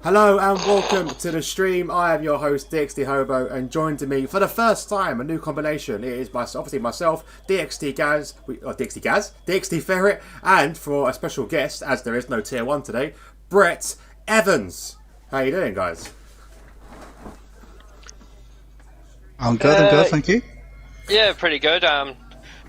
Hello and welcome to the stream. I am your host DxT Hobo, and joined me for the first time a new combination. It is obviously myself, DxT Gaz, DxT Ferret, and for a special guest, as there is no tier 1 today, Brett Evans. How you doing, guys? I'm good, thank you. Yeah, pretty good.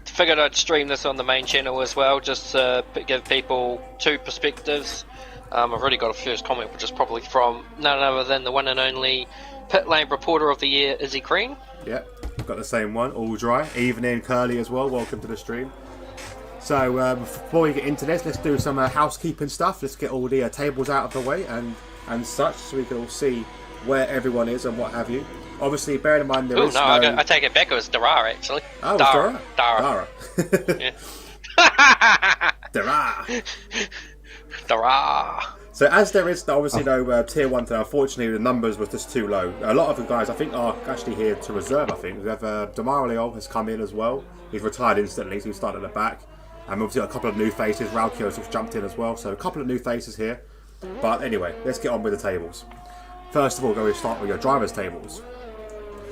Figured I'd stream this on the main channel as well, just to give people two perspectives. I've already got a first comment, which is probably from none other than the one and only Pit Lane Reporter of the Year, Izzy Green. Yep, got the same one, all dry. Evening, Curly as well, welcome to the stream. So before we get into this, let's do some housekeeping stuff. Let's get all the tables out of the way and such, so we can all see where everyone is and what have you. Obviously, bear in mind there is no... I take it back, it was Dara, actually. Oh, Dara. Dara. Yeah. Dara. Dara. So as there is obviously no tier 1 today, unfortunately the numbers were just too low. A lot of the guys I think are actually here to reserve, I think. We have Damarleo has come in as well. He's retired instantly, so he started at the back. And we've obviously got a couple of new faces. Raukio's just jumped in as well, so a couple of new faces here. But anyway, let's get on with the tables. First of all, we're going to start with your drivers' tables.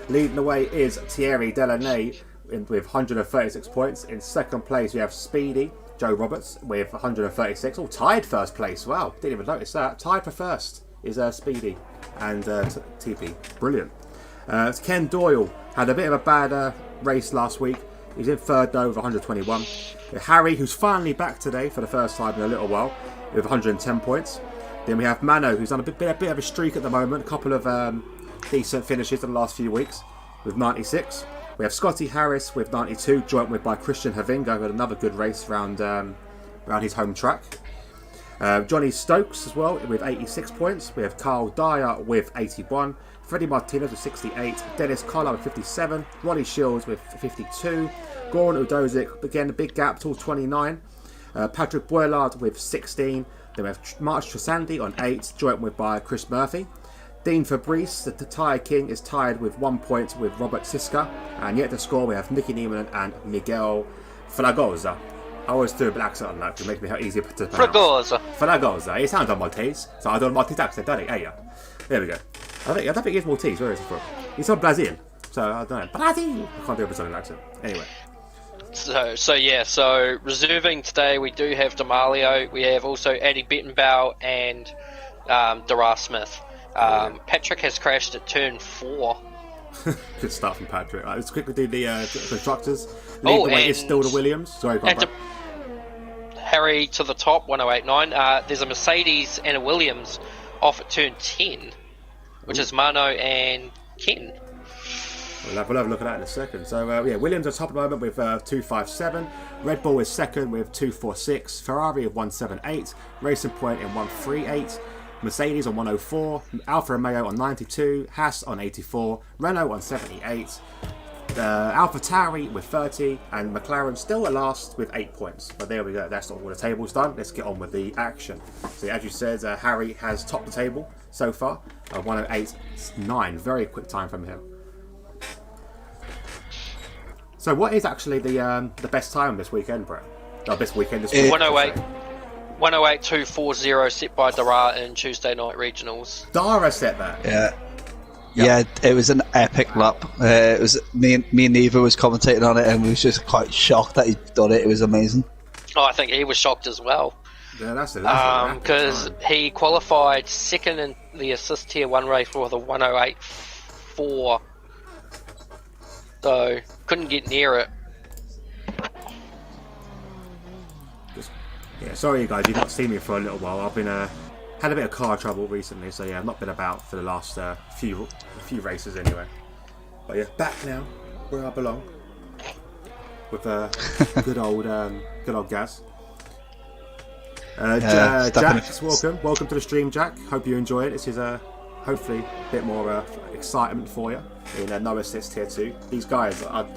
Leading the way is Thierry Delaney with 136 points. In second place, we have Speedy Joe Roberts with 136. All tied first place. Wow, didn't even notice that. Tied for first is Speedy and TP. Brilliant. Ken Doyle had a bit of a bad race last week. He's in third though with 121. Harry, who's finally back today for the first time in a little while, with 110 points. Then we have Mano, who's on a bit of a streak at the moment. A couple of decent finishes in the last few weeks with 96. We have Scotty Harris with 92, joint with by Christian Havinga, who had another good race around his home track. Johnny Stokes as well with 86 points. We have Carl Dyer with 81, Freddie Martinez with 68, Dennis Collar with 57, Ronnie Shields with 52, Goran Udozic, again a big gap till 29, Patrick Boylard with 16, then we have March Tresandi on 8, joint with by Chris Murphy. Dean Fabrice, the tyre king, is tied with 1 point with Robert Siska. And yet to score, we have Nicky Niemann and Miguel Fragoza. I always do a bit accent on that to make me easier to pronounce. Fragoza. It sounds like Maltese, so I do a Maltese accent, don't it? Hey, yeah. There we go. I don't think he's Maltese. Where is he from? He's from Brazil. So, I don't know. Brazil! I can't do a Brazilian accent. Anyway. So reserving today, we do have Damarleo. We have also Eddie Bettenbow and Dara Smith. Patrick has crashed at turn 4. Good start from Patrick. Let's quickly do the constructors. Lead the way is still the Williams. Sorry, go on. Harry to the top, 1089. There's a Mercedes and a Williams off at turn 10, which is Mano and Ken. We'll have a look at that in a second. So, Williams are top at the moment with 257. Red Bull is second with 246. Ferrari of 178. Racing Point in 138. Mercedes on 104, Alfa Romeo on 92, Haas on 84, Renault on 78, Alfa Tauri with 30, and McLaren still at last with 8 points. But there we go, that's all the table's done. Let's get on with the action. So as you said, Harry has topped the table so far, 108.9, very quick time from him. So what is actually the best time this weekend, Brett? Best weekend this week? 108. 108.240 set by Dara in Tuesday night regionals. Dara set that? Yeah, it was an epic lap. It was me and Neva was commentating on it, and we was just quite shocked that he'd done it. It was amazing. Oh, I think he was shocked as well. Yeah, that's it. Because he qualified second in the assist tier 1 race with a 108.4, so couldn't get near it. Yeah, sorry you guys, you've not seen me for a little while. I've been had a bit of car trouble recently, so yeah, I've not been about for the last few races anyway. But yeah, back now where I belong with good old Gaz. Jack, welcome to the stream, Jack. Hope you enjoy it. This is hopefully a bit more excitement for you in no assist tier 2. These guys, I've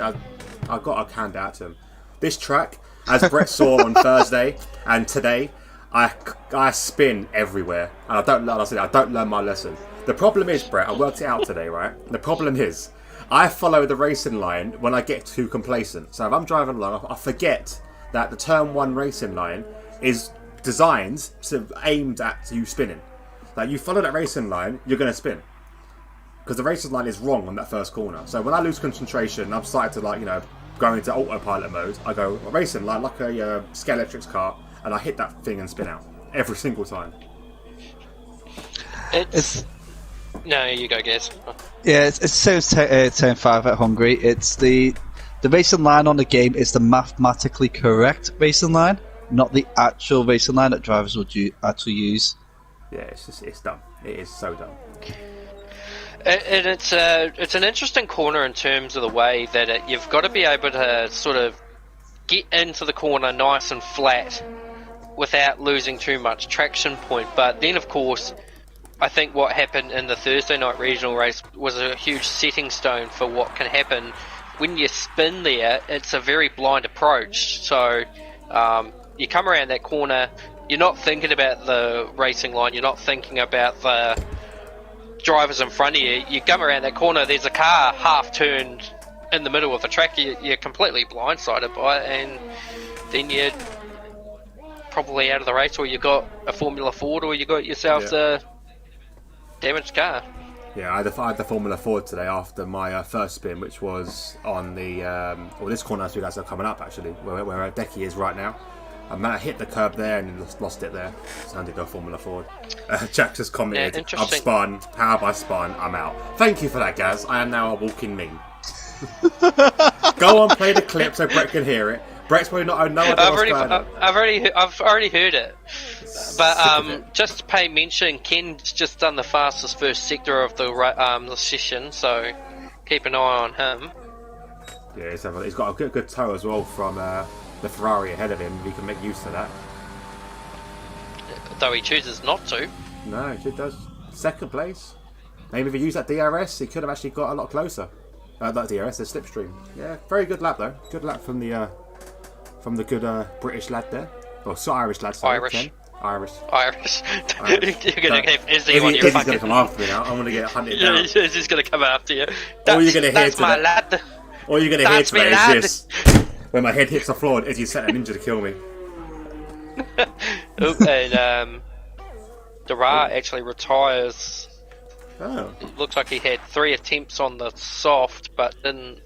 got a hand out to them. This track, as Brett saw on Thursday and today, I spin everywhere, and I don't learn my lesson. The problem is, Brett, I worked it out today, right? The problem is, I follow the racing line when I get too complacent. So if I'm driving along, I forget that the turn 1 racing line is designed, aimed at you spinning. Like, you follow that racing line, you're going to spin. Because the racing line is wrong on that first corner. So when I lose concentration, I'm starting to, like, you know, go into autopilot mode. I go racing line like a Scalextric's car, and I hit that thing and spin out every single time. No, you go, guess. Yeah, it's same as Turn 5 at Hungary. It's the racing line on the game is the mathematically correct racing line, not the actual racing line that drivers would actually use. Yeah, it's dumb. It is so dumb. And it's an interesting corner in terms of the way that you've got to be able to sort of get into the corner nice and flat without losing too much traction point. But then, of course, I think what happened in the Thursday night regional race was a huge setting stone for what can happen when you spin there. It's a very blind approach. So you come around that corner, you're not thinking about the racing line, you're not thinking about the drivers in front of you. You come around that corner, there's a car half turned in the middle of the track, you're completely blindsided by it, and then you're probably out of the race, or you got a Formula Ford, or you got yourself the damaged car. Yeah, I had the Formula Ford today after my first spin, which was on the this corner as you guys are coming up, actually, where Decky is right now. I hit the curb there and lost it there. So I did go Formula Ford. Jack just commented, I've spun. How have I spun? I'm out. Thank you for that, Gaz. I am now a walking meme. Go on, play the clip so Brett can hear it. Brett's probably not no idea what's going on. I've already heard it. But just to pay mention, Ken's just done the fastest first sector of the session, so keep an eye on him. Yeah, he's got a good toe as well from the Ferrari ahead of him. He can make use of that. Though he chooses not to. No, he does. Second place. Maybe if he used that DRS, he could have actually got a lot closer. Not DRS, the slipstream. Yeah, very good lap though. Good lap from the good British lad there. Or Irish lad. Sorry, Irish. Irish. You're going to have Izzy on your Izzy's fucking... going to come after me now. I'm going to get hunted down. Izzy's going to come after you. All you're going to hear today... lad. All you're going to hear today is this. When my head hits the floor, Izzy's set a ninja to kill me. And Dara actually retires. Oh. It looks like he had 3 attempts on the soft, but didn't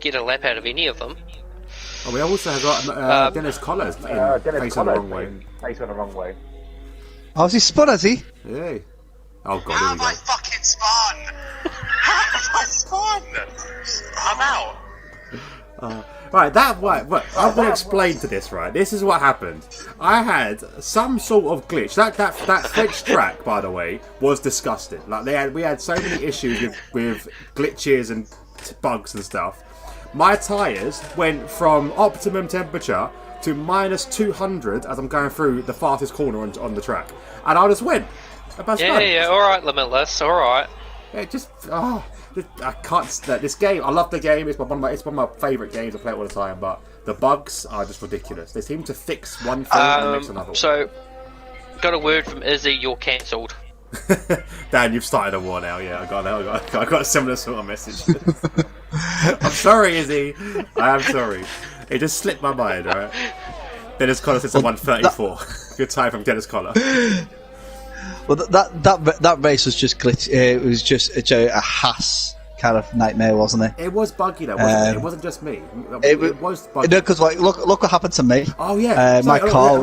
get a lap out of any of them. Oh, we also have got Dennis Collins facing the wrong way. Oh, has he spun, has he? Yeah. Oh, God, How here we go. have I fucking spun? How have I spun? I'm out. Right, I'm going to explain to this, right? This is what happened. I had some sort of glitch. That French track, by the way, was disgusting. Like, we had so many issues with glitches and bugs and stuff. My tyres went from optimum temperature to minus 200 as I'm going through the fastest corner on the track. And I just went. Yeah, alright, Limitless, alright. Yeah, I can't stand this game. I love the game. It's one of my favourite games. I play it all the time. But the bugs are just ridiculous. They seem to fix one thing and mix another. So, got a word from Izzy. You're cancelled. Dan, you've started a war now. Yeah, I got a similar sort of message. I'm sorry, Izzy. I am sorry. It just slipped my mind. Right. Dennis Collar says 134. Good time from Dennis Collar. Well, that race was just glitch. It was just a Haas kind of nightmare, wasn't it? It was buggy though, wasn't it? It wasn't just me. It was buggy. No, because look what happened to me. Oh yeah, my car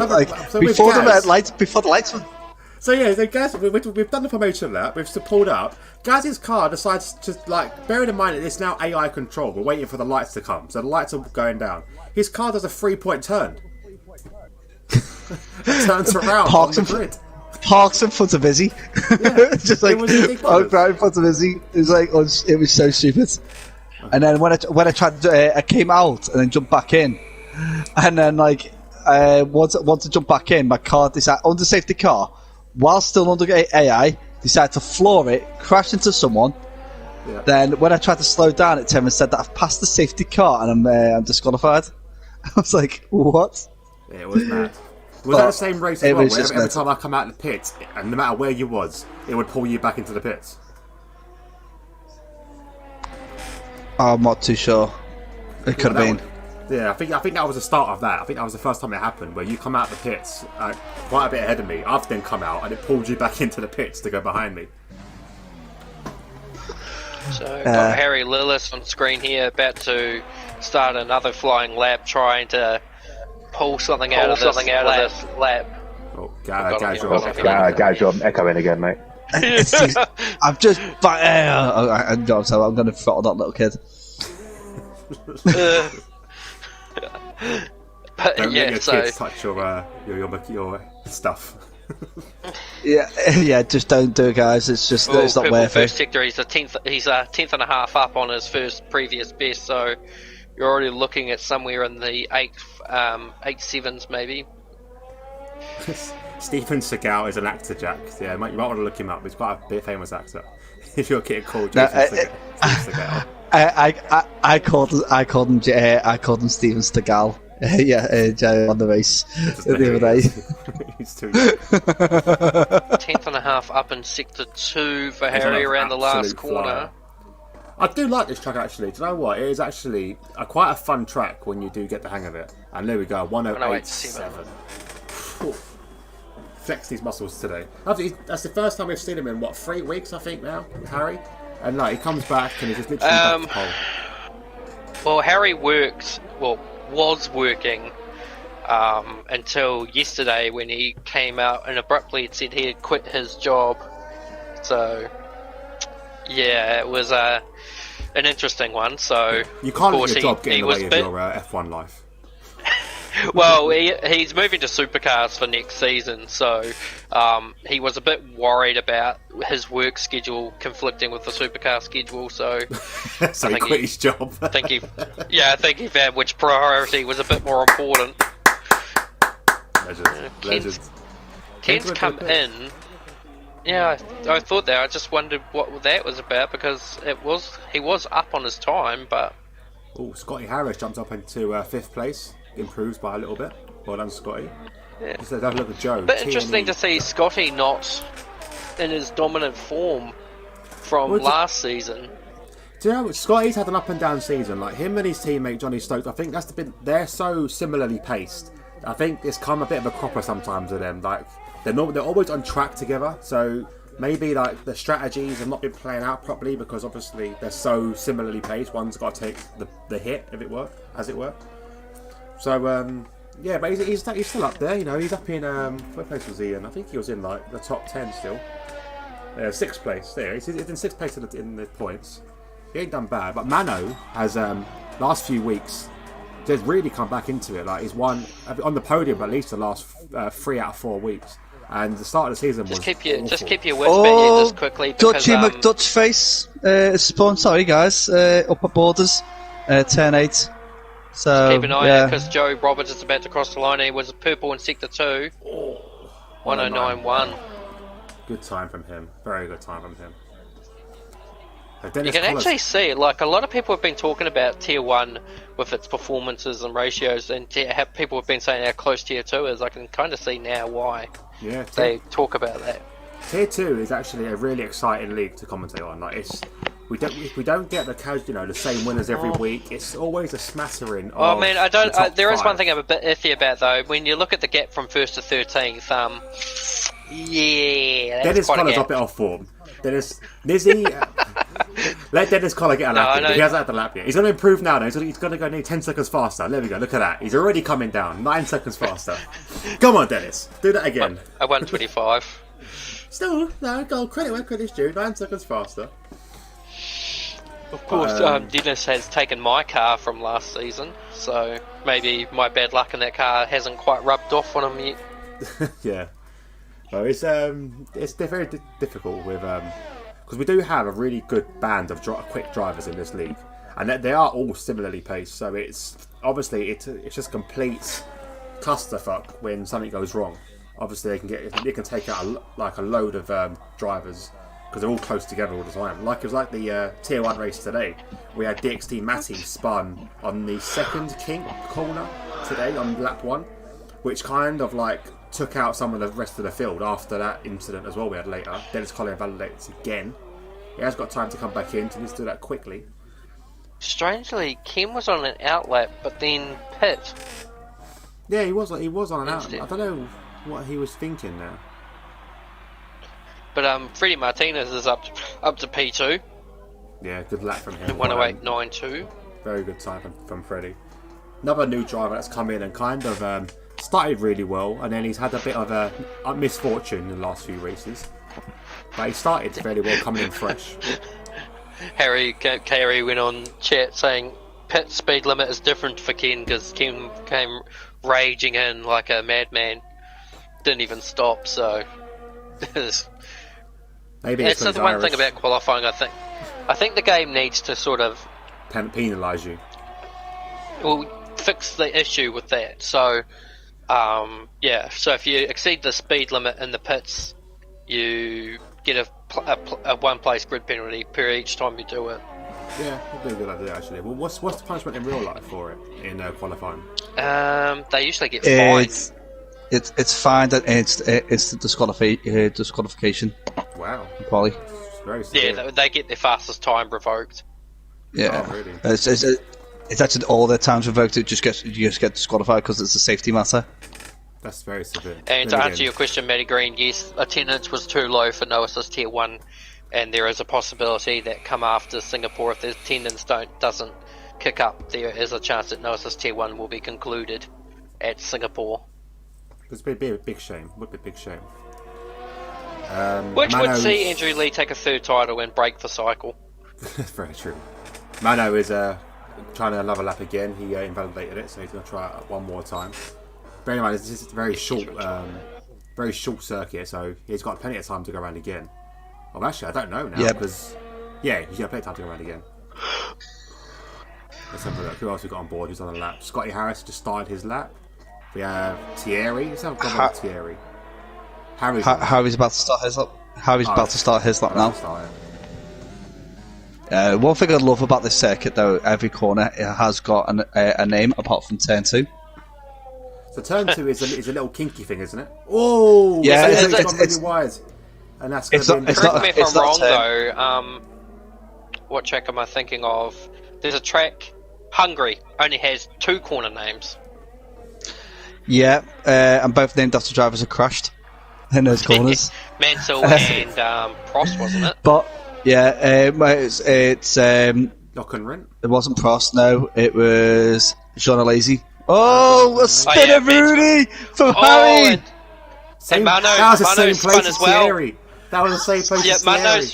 before the lights were. So yeah, so Gaz, we've done the promotion lap. We've pulled up. Gaz's car decides to bearing in mind that it's now AI control. We're waiting for the lights to come, so the lights are going down. His car does a 3-point turn. It turns around on the grid. Parks in front of Izzy. Yeah, just like right in front of Izzy. It was like it was so stupid. And then when I tried to, I came out and then jumped back in, and then once to jump back in, my car decided under safety car, while still under AI, decided to floor it, crash into someone. Yeah. Then when I tried to slow down, it said that I've passed the safety car and I'm disqualified. I was like, what? Yeah, it was mad. Was that the same race as well, where every time I come out of the pits, and no matter where you was, it would pull you back into the pits? I'm not too sure. It could have been. Yeah, I think that was the start of that. I think that was the first time it happened, where you come out of the pits quite a bit ahead of me. I've then come out, and it pulled you back into the pits to go behind me. So, got Harry Lillis on screen here, about to start another flying lap, trying to pull something out of this lap. Oh, guys, you're echoing again, mate. I've just. I'm going to throttle that little kid. But Don't yeah, let your so kids touch your stuff. yeah, just don't do it, guys. It's just it's not worth first it. sector, he's a tenth and a half up on his first previous best, so you're already looking at somewhere in the 8.7s maybe. Steven Seagal is an actor, Jack. Yeah, you might want to look him up. He's quite a bit famous actor. If you're getting called Steven Seagal. I called him Steven Seagal. On the race the other day. He's too young. 10th and a half up in sector 2 for Harry around the last corner. Flyer. I do like this track actually. Do you know what? It is actually quite a fun track when you do get the hang of it. And there we go, 108.7. Flex these muscles today. That's the first time we've seen him in 3 weeks, I think now, Harry. And he comes back and he's just literally back to pole. Well, Harry was working until yesterday when he came out and abruptly had said he had quit his job. So, yeah, it was an interesting one. So you can't let your job get in the way of your F1 life. Well, he's moving to supercars for next season, so he was a bit worried about his work schedule conflicting with the supercar schedule. So, so he quit his job. I think he found which priority was a bit more important. Legends. Ken's come in. Yeah, I thought that. I just wondered what that was about because he was up on his time, but Scotty Harris jumped up into 5th place. Improves by a little bit. Well done, Scotty. Yeah. Just have a look at Joe. But interesting to see Scotty not in his dominant form from last season. Do you know what? Scotty's had an up and down season. Like him and his teammate Johnny Stokes, I think they're so similarly paced. I think it's come a bit of a cropper sometimes with them. Like they're always on track together. So maybe like the strategies have not been playing out properly because obviously they're so similarly paced. One's got to take the hit, as it were. So, yeah, but he's still up there, you know. He's up in, what place was he in? I think he was in, like, the top 10 still. 6th place, there. He's in 6th place in the points. He ain't done bad. But Mano has, last few weeks, just really come back into it. Like, he's won, on the podium at least the last 3 out of 4 weeks. And the start of the season was keep your wits back here just quickly. Because, Dutchy McDutchface spawn, sorry guys, upper borders, turn 8. So, keep an eye out because Joe Roberts is about to cross the line. He was purple in sector 2. 109.1. Good time from him. Very good time from him. You can actually see, like, a lot of people have been talking about Tier 1 with its performances and ratios, and people have been saying how close Tier 2 is. I can kind of see now why they talk about that. Tier 2 is actually a really exciting league to commentate on. Like we don't get the same winners every week. It's always a smattering. Oh man, there is one thing I'm a bit iffy about though. When you look at the gap from 1st to 13th, Dennis Collar drop it off form. Dennis Nizzy, let Dennis Collar get a lap in. He hasn't had the lap yet. He's going to improve now. He's going to go nearly 10 seconds faster. There we go. Look at that. He's already coming down 9 seconds faster. Come on, Dennis, do that again. I won 25. Still, no, go credit where credit's due. 9 seconds faster. Of course, Dennis has taken my car from last season, so maybe my bad luck in that car hasn't quite rubbed off on him yet. Yeah. Well, it's very difficult with because we do have a really good band of quick drivers in this league, and they are all similarly paced. So it's obviously it's just complete clusterfuck when something goes wrong. Obviously, they can take out a load of drivers because they're all close together all the time. Like it was like the Tier 1 race today. We had DxT Matty spun on the second kink corner today on lap 1, which kind of like took out some of the rest of the field after that incident as well we had later. Dennis Collier validates again. He has got time to come back in, so he needs to do that quickly. Strangely, Ken was on an outlap, but then Pitt. Yeah, he was on an out. Instead. I don't know what he was thinking now. But Freddie Martinez is up to P2 Yeah, good lap from him. at 108.92. Very good time from Freddie. Another new driver that's come in and kind of started really well, and then he's had a bit of a misfortune in the last few races. But he started fairly well, coming in fresh. Harry Carey went on chat saying pit speed limit is different for Ken because Ken came raging in like a madman. Didn't even stop, so... Maybe it's the one thing about qualifying, I think the game needs to sort of... penalise you. Well, fix the issue with that. So, so if you exceed the speed limit in the pits, you get a one-place grid penalty per each time you do it. Yeah, that'd be a good idea actually. Well, what's the punishment in real life for it in qualifying? They usually get fined. It's fine that it's the disqualification. Wow. Quali. It's very severe. Yeah, they get their fastest time revoked. Yeah. Oh, really? It's actually all their times revoked. You just get disqualified because it's a safety matter. That's very severe. And to answer your question, Matty Green, yes, attendance was too low for no assist tier 1, and there is a possibility that come after Singapore, if the attendance doesn't kick up, there is a chance that no assist tier 1 will be concluded at Singapore. It's a big shame. Would be a big shame. Which would Mano's- see Andrew Lee take a third title and break the cycle. That's very true. Mano is trying another lap again. He invalidated it, so he's going to try it one more time. Bear in mind, this is a very short circuit, so he's got plenty of time to go around again. Well, actually, I don't know now because he's got plenty of time to go around again. Let's have a look. Who else we got on board? Who's on the lap? Scotty Harris just started his lap. We have Thierry. Let's have a go with Thierry. Harry's about to start his lap. About to start his lap now. One thing I love about this circuit, though, every corner it has got a name apart from turn 2. So turn 2 is a little kinky thing, isn't it? Oh, yeah, it's really wide, and that's going to be. Correct me if I'm wrong, though. What track am I thinking of? There's a track, Hungary, only has 2 corner names. Yeah, and both named after drivers are crashed in those corners. Mansell and Prost, wasn't it? But yeah, it's Lock and Rent. It wasn't Prost, no. It was Jean Alesi. Oh, a spinner Rooney from Harry. And Mano, that was the same spun place as well. Thierry. That was the same place as Thierry.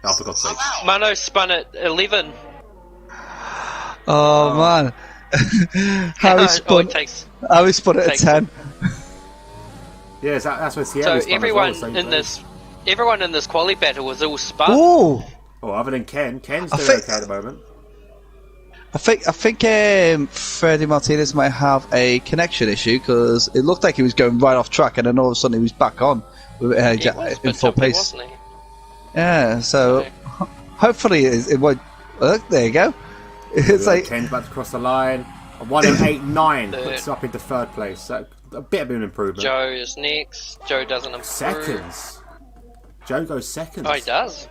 Oh, for God's sake. Mano spun at 11. Oh man, Harry spun. Harry spun it at 10. Yeah, that's where Thierry spun everyone as well, everyone in this quali battle was all spun. Oh, other than Ken's doing okay at the moment. I think Freddie Martinez might have a connection issue because it looked like he was going right off track, and then all of a sudden he was back on in full pace. Wasn't he? Yeah, so hopefully it won't. Look, there you go. It's like Ken's about to cross the line. 1:08.9 puts up into third place. So a bit of an improvement. Joe is next. Joe doesn't improve. Seconds. Joe goes seconds. Oh, he does.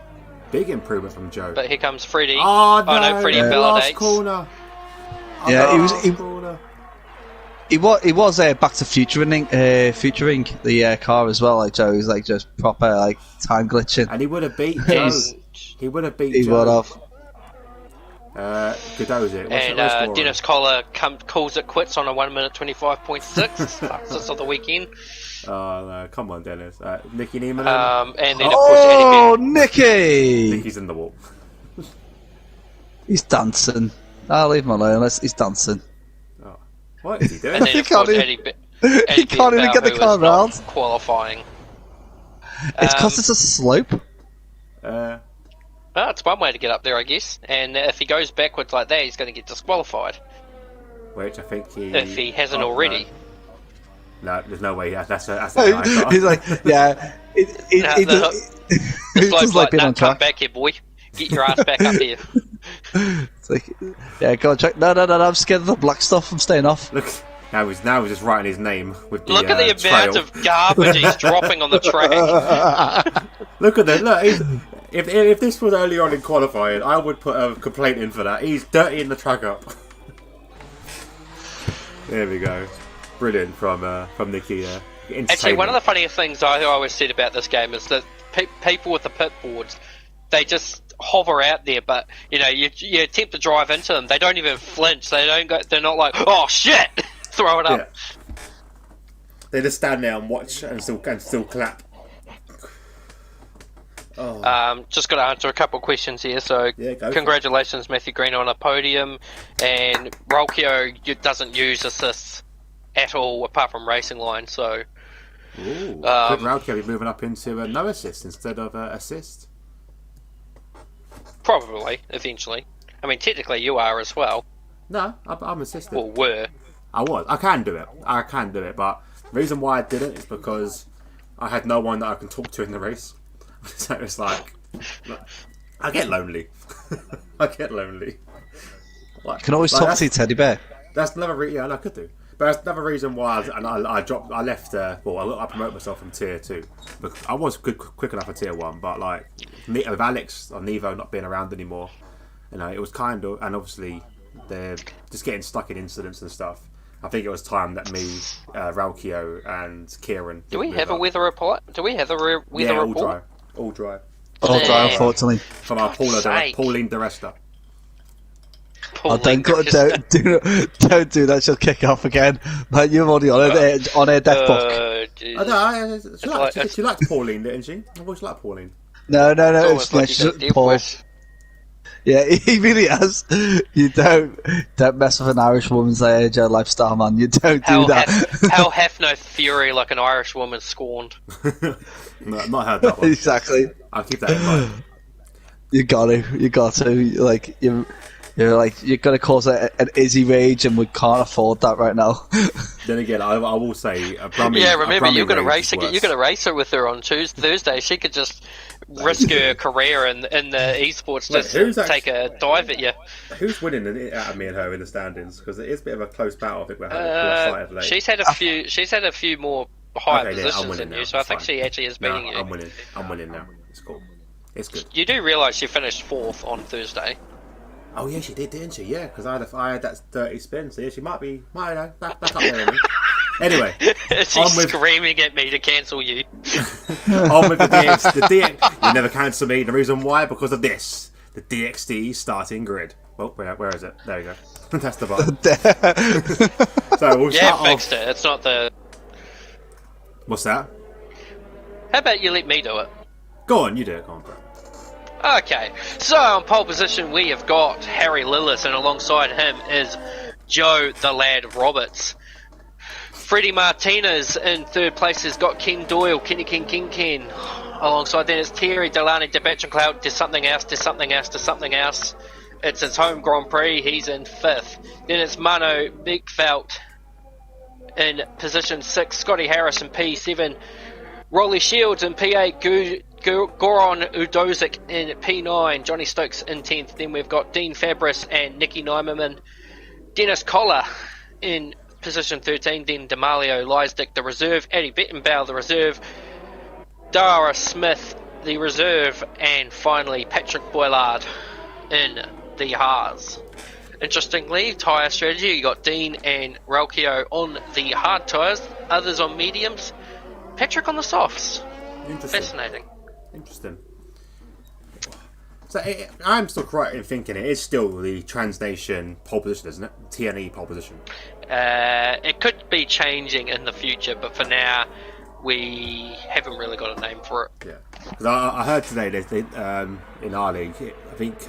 Big improvement from Joe. But here comes Freddie. Oh no! Freddie Last validates. corner. He was back to featuring the car as well. Like Joe, he was like just proper like time glitching. And he would have beat Joe. He would have beat Joe. He would have. Godot, and Dennis Collar calls it quits on a 1 minute 25.6. Fastest of the weekend. Oh no, come on, Dennis. Nicky Niemann. And then of course Eddie Nicky! Nicky's in the wall. He's dancing. I'll leave him alone. He's dancing. Oh. What is he doing? And then of course Eddie he can't even get the car round. Qualifying. It's because it's a slope. Well, it's one way to get up there, I guess. And if he goes backwards like that, he's going to get disqualified. Which I think if he hasn't already. No, there's no way. That's a He's like, yeah. It's like being on track. Come back here, boy. Get your ass back up here. It's like, yeah, go on track. No, I'm scared of the black stuff. I'm staying off. Look, now he's just writing his name with the Look at the trail. amount of garbage he's dropping on the track. Look at that. Look, If this was early on in qualifying, I would put a complaint in for that. He's dirtying the track up. There we go. Brilliant from Nikki. Actually, one of the funniest things I always said about this game is that people with the pit boards, they just hover out there, but you attempt to drive into them, they don't even flinch. They don't go. They're not like, oh shit, throw it up. Yeah. They just stand there and watch and still clap. Oh. Just got to answer a couple of questions here. So, congratulations, Matthew Green, on a podium. And Rolkio doesn't use assists at all, apart from racing line. So, could Rolkio be moving up into a no assist instead of assist? Probably, eventually. I mean, technically, you are as well. No, I'm assistant. Or were. I was. I can do it. But the reason why I didn't is because I had no one that I can talk to in the race. So it's like, I get lonely. Like, you can always talk to your teddy bear. That's another reason. Yeah, I could do. But that's another reason why I left. I promoted myself from tier 2. I was quick enough for tier 1, but like with Alex or Nevo not being around anymore, it was kind of, and obviously they're just getting stuck in incidents and stuff. I think it was time that me, Ralkio, and Kieran. Do we have a weather report? Yeah, all dry. All dry, unfortunately. From our Pauline DeResta. Oh, don't do that. She'll kick off again. Like, you're already on her death book. She liked Pauline, didn't she? I've always liked Pauline. No. She's Paul. Yeah, he really has. You don't mess with an Irish woman's age or lifestyle, man. You don't do that. Hell hath no fury like an Irish woman scorned. No, I've not heard that one. Exactly. I'll keep that in mind. You got to. Like, you're going to cause an Izzy rage, and we can't afford that right now. Then again, I will say, remember, you're going to race her with her on Thursday. She could just risk her career in the esports take a dive at you. Who's winning out of me and her in the standings? Because it is a bit of a close battle. I think we're having late. She's had a few more higher positions than you, so I think she actually is beating you. I'm winning now. It's cool. It's good. You do realise she finished 4th on Thursday. Oh yeah, she did, didn't she? Yeah, because I had that 30 spin, so yeah, she might back up there. Anyway, she's screaming at me to cancel you. On with the DxT. You never cancel me. The reason why? Because of this. The DxT starting grid. Well, where is it? There you go. That's the button. So we'll start off. Fixed it. It's not the. What's that? How about you let me do it? Go on, you do it. Go on, bro. Okay, so on pole position we have got Harry Lillis, and alongside him is Joe the Lad Roberts. Freddie Martinez in 3rd place has got Ken Doyle, Kenny Ken. Alongside that is Thierry Delaney, DeBatch and Cloud, there's something else. It's his home Grand Prix, he's in 5th. Then it's Mano Bigfelt in position 6, Scotty Harris in P7, Rolly Shields in P8, Goran Udozic in P9, Johnny Stokes in 10th. Then we've got Dean Fabris and Nicky Neimerman. Dennis Collar in position 13. Then Demalio Lysdick, the reserve. Eddie Bettenbow, the reserve. Dara Smith, the reserve. And finally, Patrick Boylard in the Haas. Interestingly, tyre strategy, you got Dean and Ralkio on the hard tyres, others on mediums, Patrick on the softs. Fascinating. Interesting. So I'm still correct in thinking it is still the Trans Nation pole position, isn't it? TNE pole position. It could be changing in the future, but for now, we haven't really got a name for it. Yeah, because I heard today they in our league, I think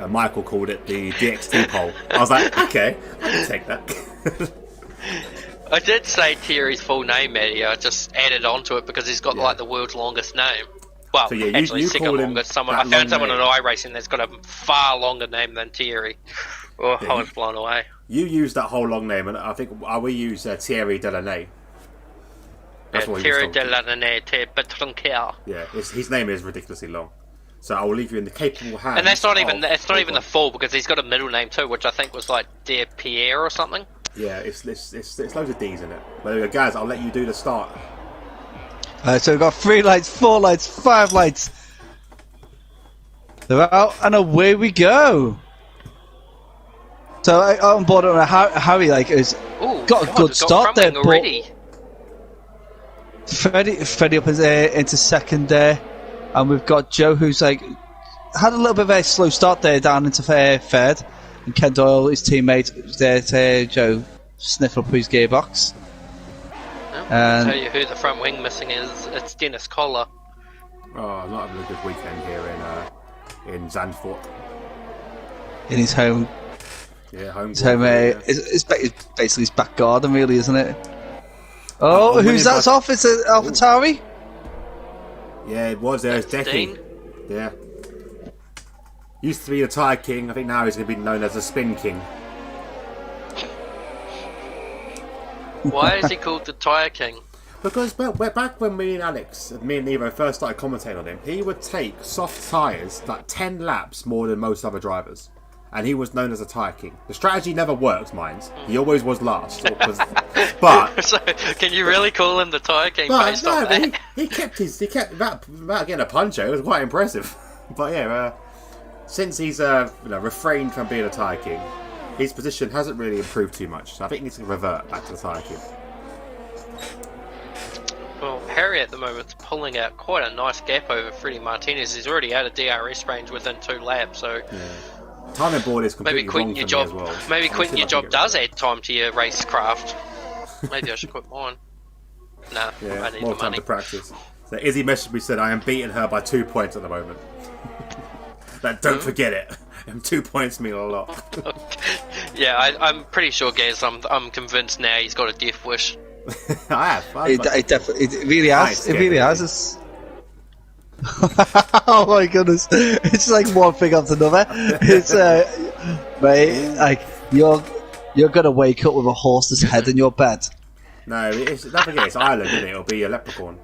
Michael called it the DxT pole. I was like, okay, I can take that. I did say Thierry's full name, Maddie. I just added on to it because he's got like the world's longest name. Well, so, yeah, actually, second longest. I found someone in iRacing that's got a far longer name than Thierry. Oh, yeah, I was blown away. You use that whole long name, and I think we use Thierry Delaney. Thierry Delaney, Betranquer. Yeah, his name is ridiculously long. So I will leave you in the capable hands. And that's not even the full, because he's got a middle name too, which I think was like De Pierre or something. Yeah, it's loads of D's in it. But guys, I'll let you do the start. So we've got 3 lights, 4 lights, 5 lights. They're out, and away we go. So on board, Harry has got a good start there, already. Freddie up into second there, and we've got Joe who's had a little bit of a slow start there down into third, and Ken Doyle, his teammate, is there to Joe sniff up his gearbox. I'll tell you who the front wing missing is. It's Dennis Collar. Oh, not having a good weekend here in Zandvoort. In his home. Yeah, home. It's basically his back garden, really, isn't it? Oh, who's that's off? It's AlphaTauri? Yeah, it was. There's Decky. Yeah. Used to be the Tyre King. I think now he's going to be known as the Spin King. Why is he called the Tyre King? Because back when me and Nero first started commentating on him, he would take soft tyres 10 laps more than most other drivers. And he was known as a Tyre King. The strategy never worked, mind. He always was last. But so, can you really call him the Tyre King based on that? He kept without getting a puncher. It was quite impressive. But yeah, since he's refrained from being a Tyre King, his position hasn't really improved too much. So I think he needs to revert back to the Tyre King. Well, Harry at the moment's pulling out quite a nice gap over Freddie Martinez. He's already out of DRS range within 2 laps, so timing board is completely wrong for me as well. Maybe quitting your job does add time to your racecraft. Maybe I should quit mine. Nah, I need more the time money. to practice. So Izzy messaged me, said I am beating her by 2 points at the moment. Don't forget it. 2 points mean a lot. Yeah, I'm pretty sure, Gaz. I'm convinced now he's got a death wish. I have. It really has. It really has. Oh my goodness! It's like one thing after another. It's mate, you're gonna wake up with a horse's head in your bed. No, don't forget it's Ireland, isn't it? It'll be a leprechaun.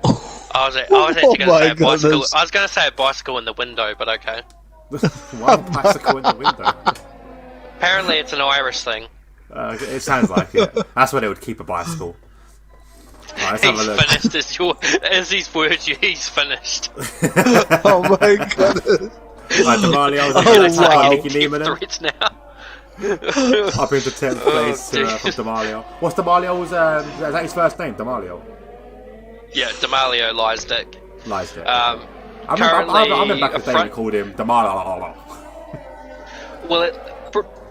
I was actually going to say a bicycle. I was going to say a bicycle in the window, but okay. Why a bicycle in the window? Apparently, it's an Irish thing. It sounds like it. That's where they would keep a bicycle. Right, he's finished. As his words, he's finished. Oh my goodness! Right, Damalio, wow. Nicky Niemann now. Up into 10th place from Damalio. What's Damalio's? Is that his first name, Damalio? Yeah, Damalio Lysdick. Lysdick. Currently, I'm in back of the day we called him Damalio. Well,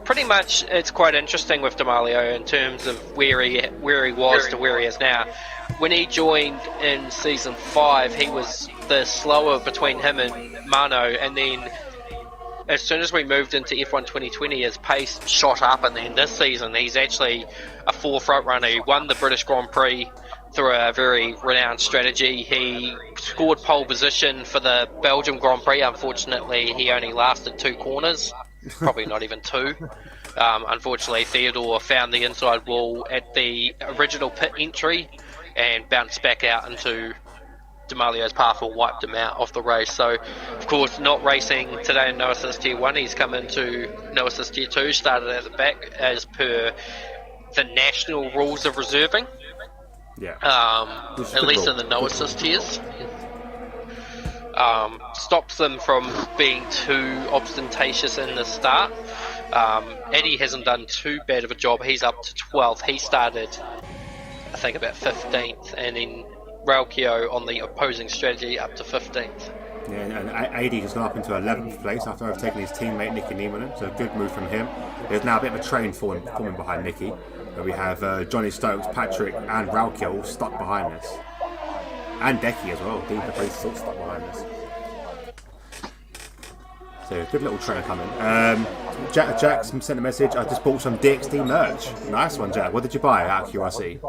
pretty much it's quite interesting with Damalio in terms of where he was to where he is now. When he joined in season 5, he was the slower between him and Mano, and then as soon as we moved into F1 2020, his pace shot up, and then this season he's actually a 4 front runner. He won the British Grand Prix through a very renowned strategy. He scored pole position for the Belgium Grand Prix. Unfortunately, he only lasted 2 corners, probably not even 2. Unfortunately, Theodore found the inside wall at the original pit entry and bounced back out into Damalio's path and wiped him out of the race. So, of course, not racing today in No Assist Tier 1, he's come into No Assist Tier 2, started at the back as per the national rules of reserving. Yeah. At least in the no assist tiers. Stops them from being too ostentatious in the start. Eddie hasn't done too bad of a job. He's up to 12th. He started, I think, about 15th, and then Raukio on the opposing strategy up to 15th. Yeah, and AD has gone up into 11th place after overtaking his teammate Nicky Niemann, so a good move from him. There's now a bit of a train forming behind Nicky, where we have Johnny Stokes, Patrick and Raukio all stuck behind us. And Decky as well, Dean Caprice all stuck behind us. So, good little train coming. Jack sent a message, I just bought some DxT merch. Nice one, Jack. What did you buy out of curiosity?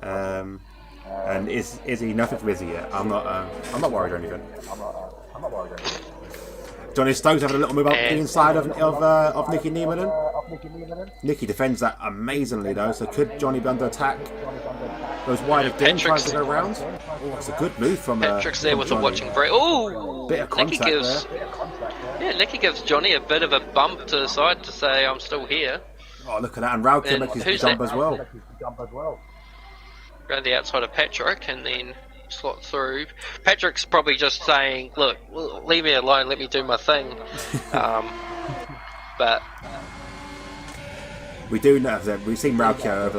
And is he nothing for Izzy yet? I'm not worried or anything. Johnny Stokes having a little move up the inside of Nicky Niemann. Nicky defends that amazingly though, so could Johnny be under attack? Goes wide again, tries to go around. Oh, it's a good move from Patrick's there with a watching break. Oh, bit of contact there. Yeah, Nicky gives Johnny a bit of a bump to the side to say, I'm still here. Oh, look at that, and Raukio makes his jump as well. Around the outside of Patrick, and then slot through. Patrick's probably just saying, "Look, leave me alone. Let me do my thing." But we do know that we've seen Raukio over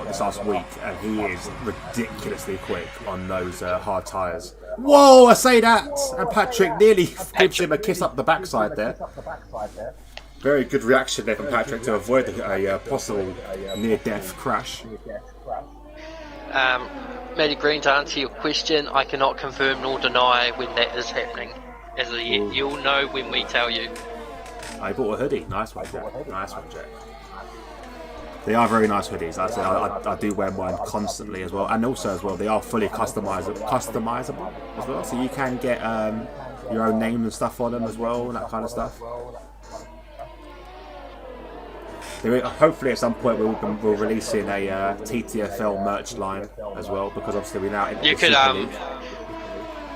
this last week, and he is ridiculously quick on those hard tyres. Whoa, I say that! And Patrick nearly gives him a kiss up the backside there. Very good reaction there from Patrick to avoid a possible near-death crash. Matty Green, to answer your question, I cannot confirm nor deny when that is happening. You'll know when we tell you. I bought a hoodie. Nice one, Jack. Nice one, Jack. They are very nice hoodies. I do wear mine constantly as well, and also as well they are fully customizable as well. So you can get your own name and stuff on them as well, and that kind of stuff. Hopefully at some point we're releasing a TTFL merch line as well, because obviously we're now in you could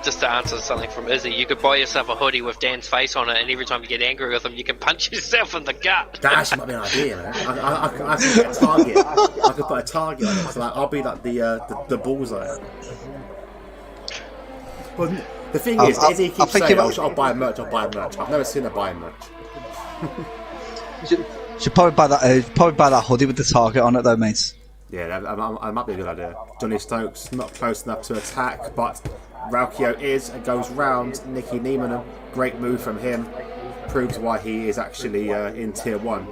just to answer something from Izzy, you could buy yourself a hoodie with Dan's face on it, and every time you get angry with him you can punch yourself in the gut. That actually might be an idea, man. I could get a target. I could put a target on it, so I'll be like the bullseye. Well, the thing is, Izzy keeps saying, I'll buy merch. I've never seen her buy merch. Should probably buy that hoodie with the target on it, though, mates. Yeah, that might be a good idea. Johnny Stokes not close enough to attack, but Raukio is and goes round Nicky Niemann. Great move from him. Proves why he is actually in Tier 1.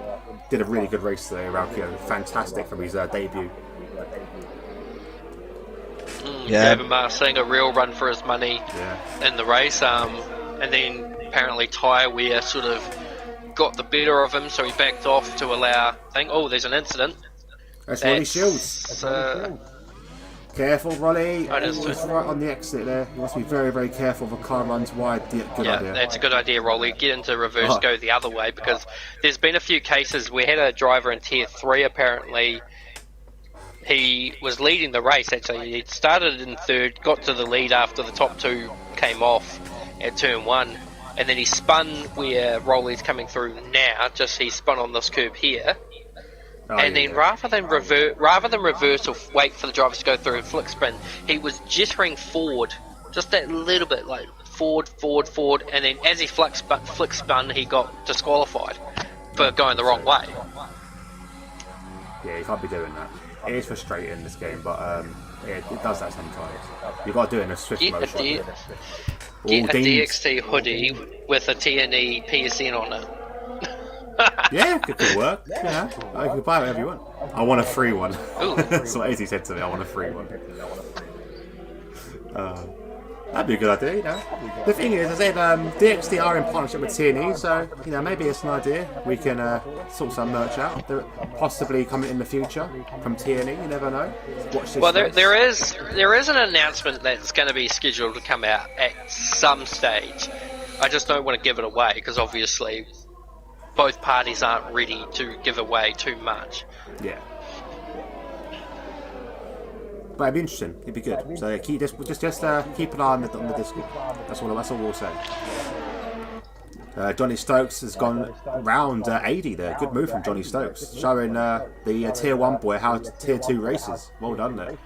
Did a really good race today, Raukio. Fantastic from his debut. Gave him a real run for his money in the race. And then apparently tyre wear sort of got the better of him, so he backed off to allow. There's an incident. That's Rolly Shields. Careful, Rolly. He's right on the exit there. You must be very, very careful if a car runs wide. Good idea. That's a good idea, Rolly. Get into reverse, go the other way, because there's been a few cases. We had a driver in Tier 3, apparently. He was leading the race, actually. He started in third, got to the lead after the top two came off at turn 1. And then he spun where Rolly's coming through now, he spun on this curb here. Rather than reverse or wait for the drivers to go through and flick spin, he was jittering forward, just that little bit, like forward, and then as he flick spun, he got disqualified for going the wrong way. Yeah, you can't be doing that. It is frustrating in this game, but it does that sometimes. You've got to do it in a swift motion. Get a DxT hoodie with a TNE PSN on it. Yeah, it could work. Yeah, you can buy whatever you want. I want a free one. That's what Izzy said to me. I want a free one. That'd be a good idea, you know. The thing is, I said DxT are in partnership with TNE, so maybe it's an idea. We can sort some merch out. They're possibly coming in the future from TNE. You never know. Watch this. Well, there is an announcement that's going to be scheduled to come out at some stage. I just don't want to give it away because obviously both parties aren't ready to give away too much. Yeah. But it'd be interesting. It'd be good. So keep keep an eye on the Discord. That's all we'll say. Johnny Stokes has gone round 80 there. Good move from Johnny Stokes, showing the Tier 1 boy how Tier 2 races. Well done there.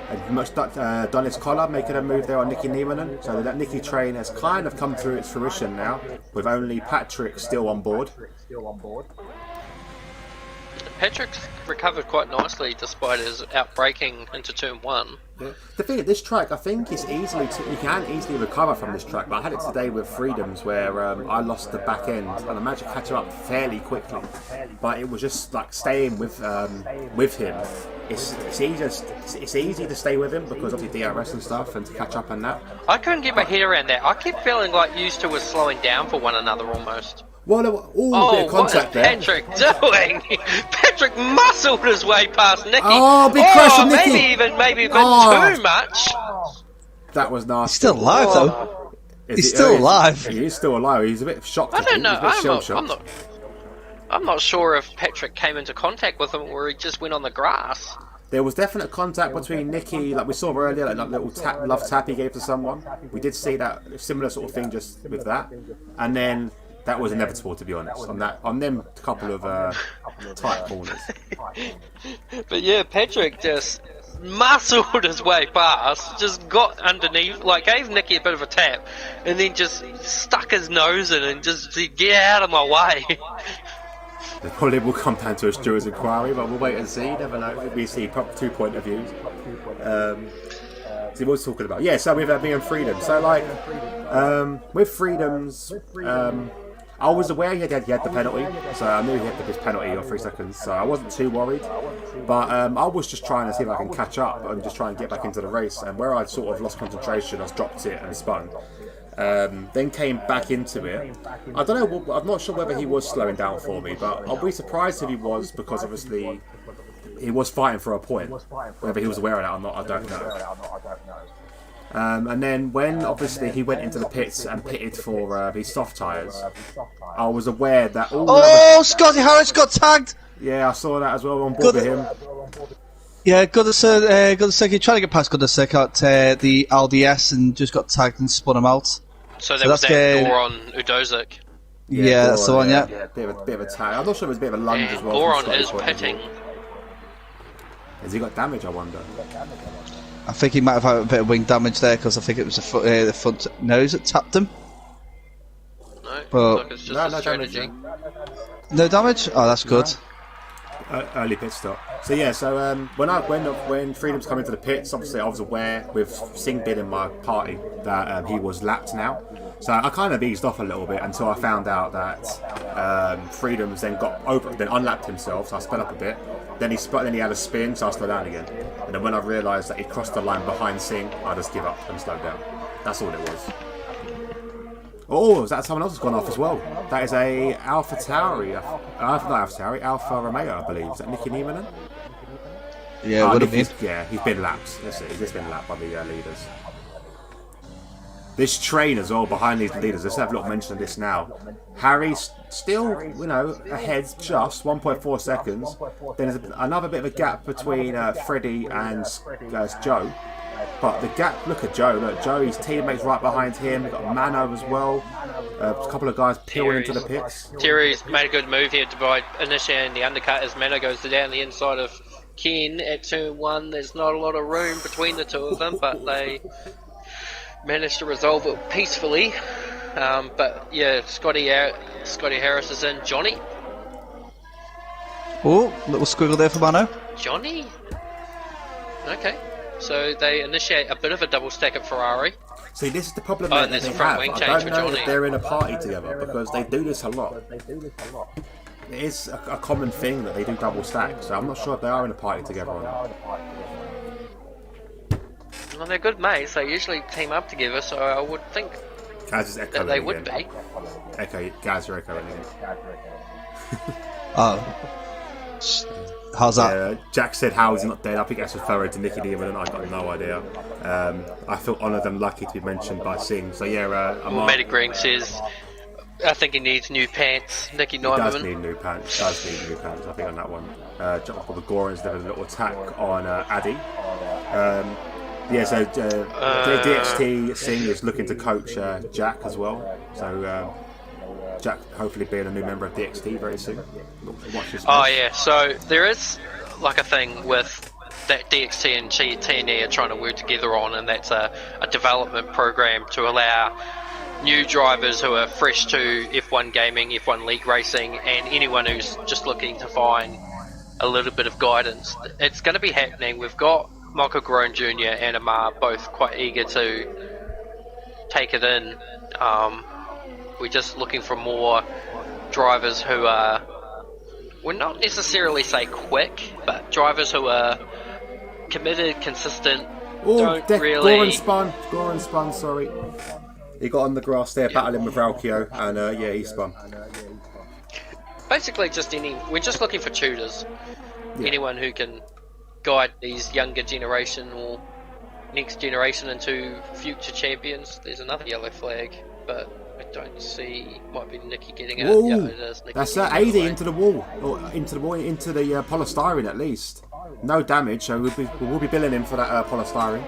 And Donis Collar making a move there on Nicky Niemann. So that Nicky train has kind of come through its fruition now, with only Patrick still on board. Patrick's recovered quite nicely despite his outbraking into turn 1. Yeah. The thing at this track, I think it's you can easily recover from this track. But I had it today with Freedoms where I lost the back end and I managed to catch him up fairly quickly. But it was just like staying with him. It's easy to stay with him because of the DRS and stuff and to catch up on that. I couldn't get my head around that. I kept feeling like you two were slowing down for one another almost. Well, bit of contact there. What is Patrick doing? Patrick muscled his way past Nicky. Big crash from Nicky. Maybe too much. That was nasty. He's still alive, though. He's still alive. He is still alive. He's a bit shocked. I don't know. I'm not sure if Patrick came into contact with him or he just went on the grass. There was definite contact between Nicky, like we saw earlier, like little love tap he gave to someone. We did see that similar sort of thing just with that, and then. That was inevitable, to be honest. On them couple of tight corners. But yeah, Patrick just muscled his way past, just got underneath, like gave Nicky a bit of a tap, and then just stuck his nose in and just said, "Get out of my way." It probably will come down to a steward's inquiry, but we'll wait and see. Never know. We see 2 point of views. So what was talking about? Yeah, so with me and Freedom. So like, with Freedom's, I was aware he had the penalty, so I knew he had his penalty of 3 seconds, so I wasn't too worried. But I was just trying to see if I can catch up and just try and get back into the race. And where I'd sort of lost concentration, I dropped it and spun. Then came back into it. I don't know, I'm not sure whether he was slowing down for me, but I'll be surprised if he was, because obviously he was fighting for a point. Whether he was aware of that or not, I don't know. And then when obviously he went into the pits and pitted for his soft tyres, I was aware that Scotty Harris got tagged! Yeah, I saw that as well, on board with him. Yeah, Goodasek, he tried to get past Goodasek at the LDS and just got tagged and spun him out. So there was that Goron Udozik. Yeah, that's the one, yeah. Bit of a tag. I'm not sure it was a bit of a lunge as well. Goron is pitting. Has he got damage, I wonder? I think he might have had a bit of wing damage there, because I think it was the front nose that tapped him. No, but like it's just a strategy. No damage? Oh, that's good. Early pit stop. So yeah, so when Freedom's coming to the pits, obviously I was aware with Singh being in my party that he was lapped now. So I kind of eased off a little bit until I found out that Freedom's then then unlapped himself, so I sped up a bit. Then he had a spin, so I slowed down again. And then when I realised that he crossed the line behind Singh, I just give up and slowed down. That's all it was. Oh, is that someone else has gone off as well? That is a Alpha Tauri. Alfa Romeo, I believe. Is that Nicky Niemann? Yeah, would have been. Yeah, he's been lapped. Let's see, he's just been lapped by the leaders. This train as well behind these leaders. Let's have a little mention of this now. Harry's still, ahead just 1.4 seconds. Then there's another bit of a gap between Freddie and Joe. But the gap, look at Joe. Look, Joe, his teammates right behind him. We've got Mano as well. A couple of guys peeling into the pits. Terry's made a good move here by initiating the undercut as Mano goes down the inside of Ken at turn 1. There's not a lot of room between the two of them, but they managed to resolve it peacefully. But yeah, Scotty Harris is in. Johnny. Oh, little squiggle there for Mano. Johnny? Okay. So they initiate a bit of a double stack at Ferrari. See, this is the problem that they have. I don't know if they're in a party together, because they do this a lot. It is a common thing that they do double stack, so I'm not sure if they are in a party together or not. Well, they're good mates. They usually team up together, so I would think that they would be. Gaz, you're echoing again. Oh. How's that? Jack said, how is he not dead? I think that's referring to Nicky Niemann, and I got no idea. I feel honoured and lucky to be mentioned by Singh. So yeah, Medic Green says, I think he needs new pants. Nicky Niemann. He does need new pants. I think, on that one. The Gorans did a little attack on Addy. So DxT Singh is looking to coach Jack as well. So Jack hopefully being a new member of DxT very soon. Oh yeah, so there is like a thing with that DxT and TNE are trying to work together on, and that's a development program to allow new drivers who are fresh to F1 gaming, F1 league racing, and anyone who's just looking to find a little bit of guidance. It's going to be happening. We've got Michael Garone Jr. and Amar both quite eager to take it in. We're just looking for more drivers who are, we'll not necessarily say quick, but drivers who are committed, consistent, Goran spun, sorry. He got on the grass there, battling with Valkio, and he spun. Basically, we're just looking for tutors. Yeah. Anyone who can guide these younger generation or next generation into future champions. There's another yellow flag, but I don't see. Might be Nicky getting out. Yeah, it is Nicky. That's AD into the wall, or into the polystyrene at least. No damage, so we'll be billing him for that polystyrene.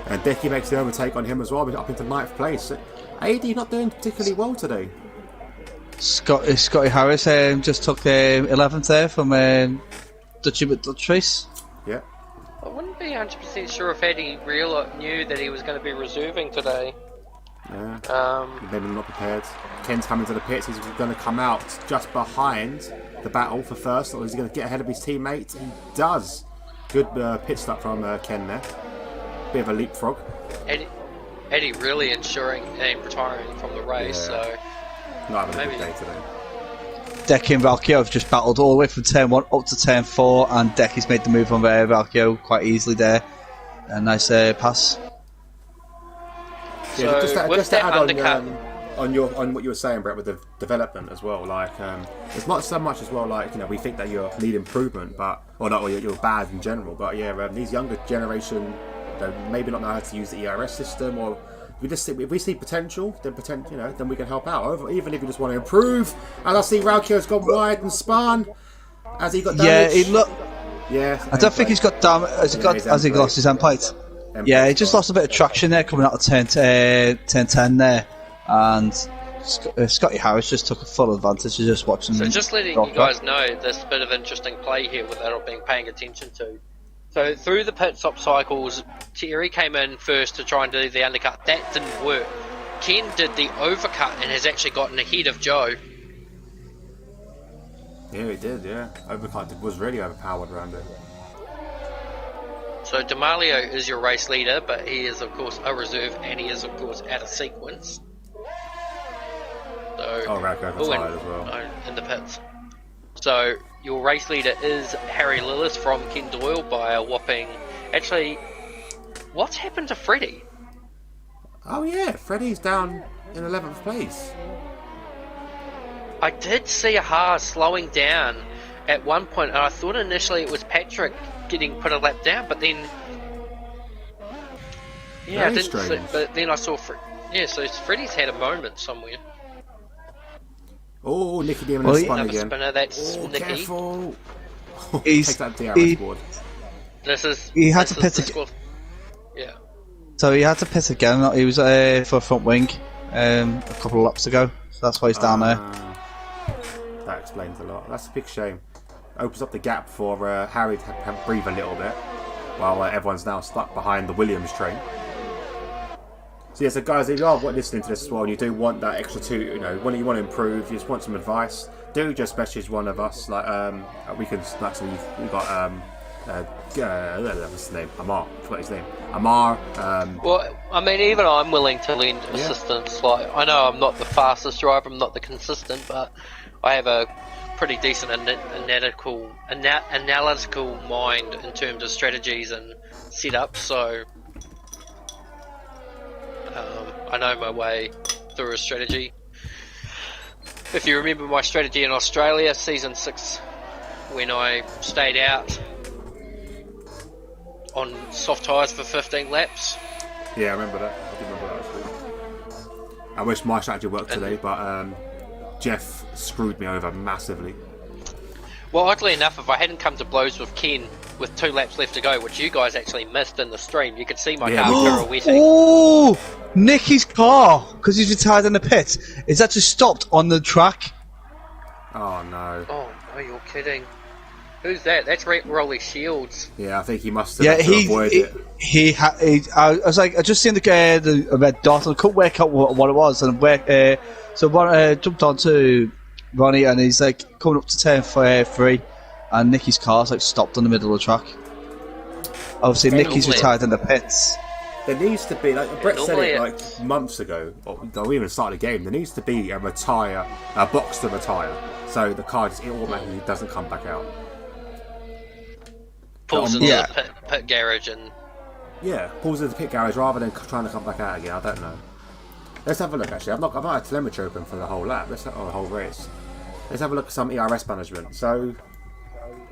And Decky makes the overtake on him as well, up into 9th place. AD not doing particularly well today. Scotty Harris just took 11th there from Dutchy Dutch race. Yeah. I wouldn't be 100% sure if Eddie knew that he was going to be reserving today. Yeah. Maybe not prepared. Ken's coming to the pits. He's going to come out just behind the battle for first, or is he going to get ahead of his teammate? He does. Good pit stop from Ken there. Bit of a leapfrog. Eddie really ensuring and retiring from the race, so not having a good day today. Decky and Valkyo have just battled all the way from turn 1 up to turn 4, and Decky's made the move on Valkyo quite easily there. A nice pass. Yeah, so just to add on what you were saying, Brett, with the development as well. Like, it's not so much as well. Like, we think that you need improvement, or you're bad in general. But yeah, these younger generation, they maybe not know how to use the ERS system, or if we see potential, then we can help out. Even if you just want to improve. And I see Valkyo's gone wide and spun. Has he got damage? I don't think he's got damage. Has he lost his end plate? Yeah, he just lost a bit of traction there coming out of turn 10 there, and Scotty Harris just took a full advantage of just watching. So just letting you guys know, there's a bit of interesting play here without being paying attention to. So through the pit stop cycles, Terry came in first to try and do the undercut. That didn't work. Ken did the overcut and has actually gotten ahead of Joe. Yeah, he did, yeah. Overcut was really overpowered around there. So D'Amelio is your race leader, but he is of course a reserve, and he is of course out of sequence. So Radko retired as well. In the pits. So your race leader is Harry Lillis from Ken Doyle by a whopping... Actually, what's happened to Freddie? Oh yeah, Freddie's down in 11th place. I did see a Haas slowing down at one point, and I thought initially it was Patrick getting put a lap down, but then... Yeah, I didn't see, but then I saw... so Freddie's had a moment somewhere. Oh, Nicky doing a spin again. Spinner, that's Nicky. Careful! Take that DRS board. He had to pit again. Yeah. So he had to pit again. He was for front wing a couple of laps ago. So that's why he's down there. That explains a lot. That's a big shame. Opens up the gap for Harry to breathe a little bit, while everyone's now stuck behind the Williams train. So yeah, so guys, if you are listening to this as well, and you do want that extra when you want to improve, you just want some advice, do just message one of us. Like we can actually, we've got what's his name? Amar. I forgot his name. Amar. Well, I mean, even I'm willing to lend assistance. Like, I know I'm not the fastest driver, I'm not the consistent, but I have a pretty decent analytical mind in terms of strategies and setups. So. I know my way through a strategy. If you remember my strategy in Australia, season 6, when I stayed out on soft tyres for 15 laps. Yeah, I remember that. I do remember that actually. I wish my strategy worked today, but Jeff screwed me over massively. Well, oddly enough, if I hadn't come to blows with Ken with 2 laps left to go, which you guys actually missed in the stream, you could see my car pirouetting. Oh, Nicky's car, because he's retired in the pit, is actually stopped on the track. Oh no. Oh no, you're kidding. Who's that? That's Rolly Shields. Yeah, I think he must have avoid it. I was like, I just seen the red dot, and I couldn't work out what it was, and so jumped onto Ronnie, and he's like coming up to turn 3, and Nicky's car's like stopped on the middle of the track. Obviously, Nicky's retired in the pits. There needs to be, like Brett said it like months ago, or even started the game. There needs to be a box to retire, so the car just automatically doesn't come back out. Pulls into the pit garage and pulls into the pit garage rather than trying to come back out again. I don't know. Let's have a look. Actually, I've not had telemetry open for the whole lap. The whole race. Let's have a look at some ERS management. So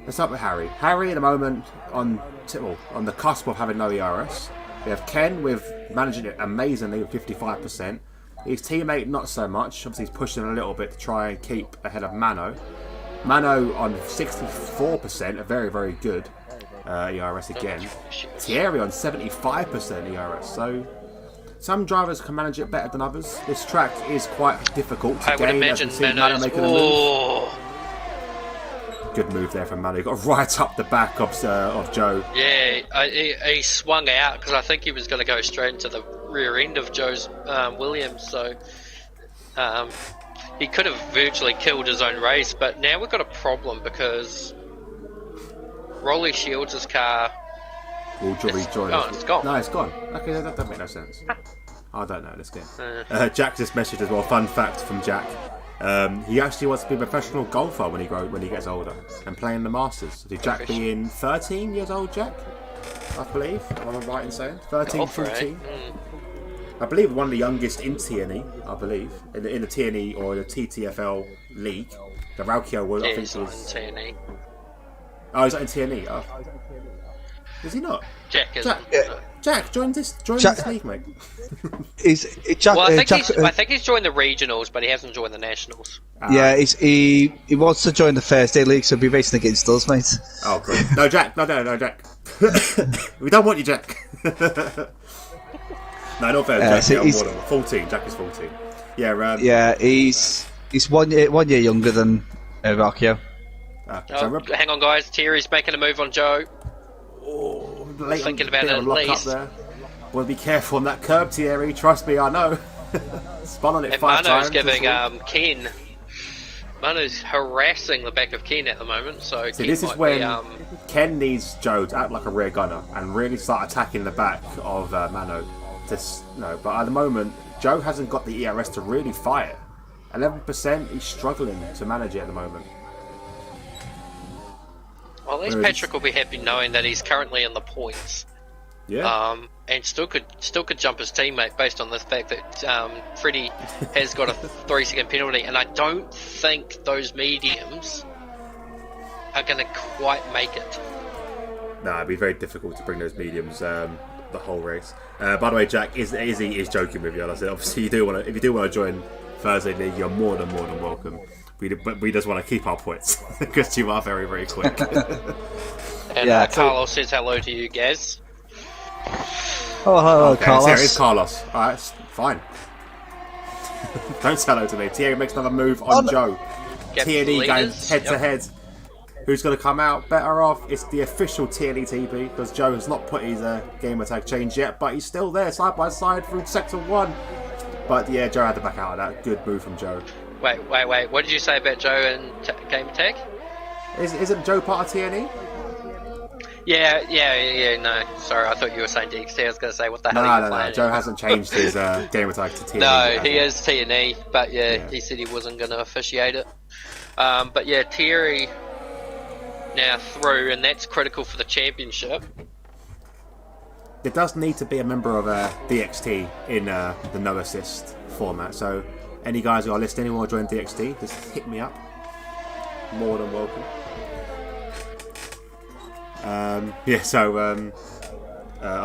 let's start with Harry. Harry at the moment on the cusp of having no ERS. We have Ken with managing it amazingly with 55%. His teammate not so much. Obviously he's pushing a little bit to try and keep ahead of Mano. Mano on 64%, a very, very good ERS again. Thierry on 75% ERS. So some drivers can manage it better than others. This track is quite difficult to gain. I would imagine Mano's... Good move there from Manu. He got right up the back of Joe. Yeah, he swung out because I think he was going to go straight into the rear end of Joe's Williams, so he could have virtually killed his own race. But now we've got a problem because Rolly Shields' car. It's gone. No, it's gone. Okay, that doesn't make no sense. I don't know this game. Jack just messaged as well. Fun fact from Jack: he actually wants to be a professional golfer when he gets older and play in the Masters. Did Jack being 13 years old, Jack? I believe. Am I right in saying 13, 14? I believe one of the youngest in TNE. I believe in the TNE or the TTFL league. The Raukio was. I think he was in TNE. Oh, he's not in TNE. Oh. Is he not? Jack is. Jack, join this league, mate. Well, I think he's joined the regionals, but he hasn't joined the nationals. Yeah, he wants to join the Thursday league, so he'll be racing against us, mate. Oh, good. No, Jack. No, Jack. We don't want you, Jack. No, not fair. Jack. He's 14. Jack is 14. Yeah. Yeah, he's 1 year younger than Rockio. Hang on, guys. Thierry's making a move on Joe. Oh, thinking about it at least. Well, be careful on that curb, Thierry. Trust me, I know. Spun on it and 5 times. Manu's giving Ken. Manu's harassing the back of Ken at the moment. So this is when Ken needs Joe to act like a rear gunner and really start attacking the back of Manu. But at the moment, Joe hasn't got the ERS to really fire. 11%. He's struggling to manage it at the moment. Well, at least Patrick will be happy knowing that he's currently in the points. Yeah. And still could jump his teammate based on the fact that Freddie has got a 3-second penalty, and I don't think those mediums are going to quite make it. No, it'd be very difficult to bring those mediums the whole race. By the way, Jack is joking with you. I said, obviously, if you do want to join Thursday League, you're more than welcome. But we just want to keep our points because you are very, very quick. And Carlos says hello to you, Gaz. Oh, hello, Carlos. There is Carlos. Alright, fine. Don't say hello to me. Thierry makes another move on Joe. TNE going head to head. Who's going to come out better off? It's the official TNE TP because Joe has not put his game attack change yet, but he's still there side by side through sector 1. But yeah, Joe had to back out of that. Good move from Joe. Wait. What did you say about Joe and game attack? Isn't Joe part of TNE? Yeah. No, sorry, I thought you were saying DxT. I was going to say, what the hell are you playing? No. Joe hasn't changed his game attack to TNE. No, he is TNE, but he said he wasn't going to officiate it. But yeah, Thierry now through, and that's critical for the championship. There does need to be a member of DxT in the no assist format, so any guys who are listening who want to join DxT, just hit me up. More than welcome. I'm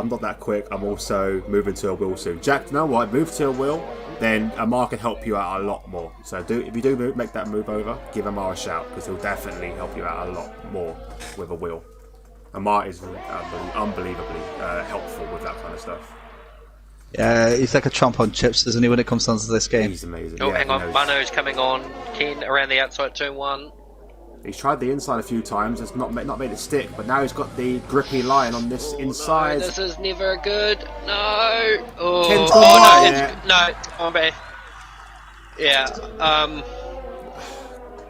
not that quick. I'm also moving to a wheel soon. Jack, you know what? Move to a wheel, then Amar can help you out a lot more. So if you do make that move over, give Amar a shout because he'll definitely help you out a lot more with a wheel. Amar is unbelievably helpful with that kind of stuff. Yeah, he's like a chomp on chips, isn't he, when it comes down to this game? He's amazing. Oh, hang on. Manu's coming on. Ken around the outside, turn 1. He's tried the inside a few times. It's not made it stick, but now he's got the grippy line on this inside. No, this is never good. No. Oh, Ken's no, I'm bad. Yeah.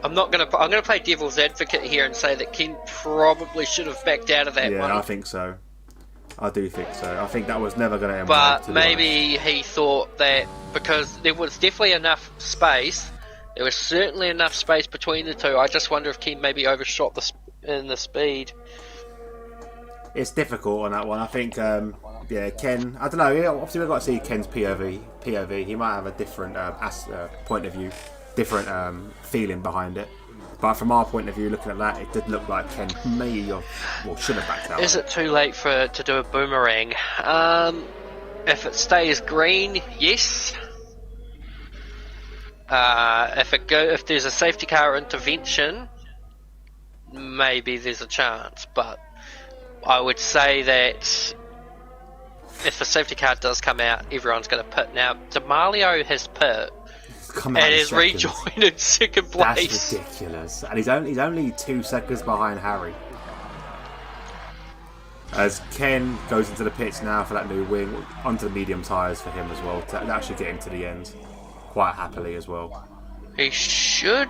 I'm gonna play devil's advocate here and say that Ken probably should have backed out of that one. Yeah, I think so. I do think so. I think that was never going to end. But maybe he thought that because there was definitely enough space. There was certainly enough space between the two. I just wonder if Ken maybe overshot the speed. It's difficult on that one. I think, Ken. I don't know. Obviously, we've got to see Ken's POV. He might have a different point of view, different feeling behind it. But from our point of view, looking at that, it did look like Ken should have backed out. Is it too late to do a boomerang? If it stays green, yes. If there's a safety car intervention, maybe there's a chance. But I would say that if a safety car does come out, everyone's going to pit. Now, D'Amalio has pit, come out and in is second. rejoined in second place. That's ridiculous. And he's only 2 seconds behind Harry. As Ken goes into the pits now for that new wing, onto the medium tyres for him as well, to actually get into the end quite happily as well. He should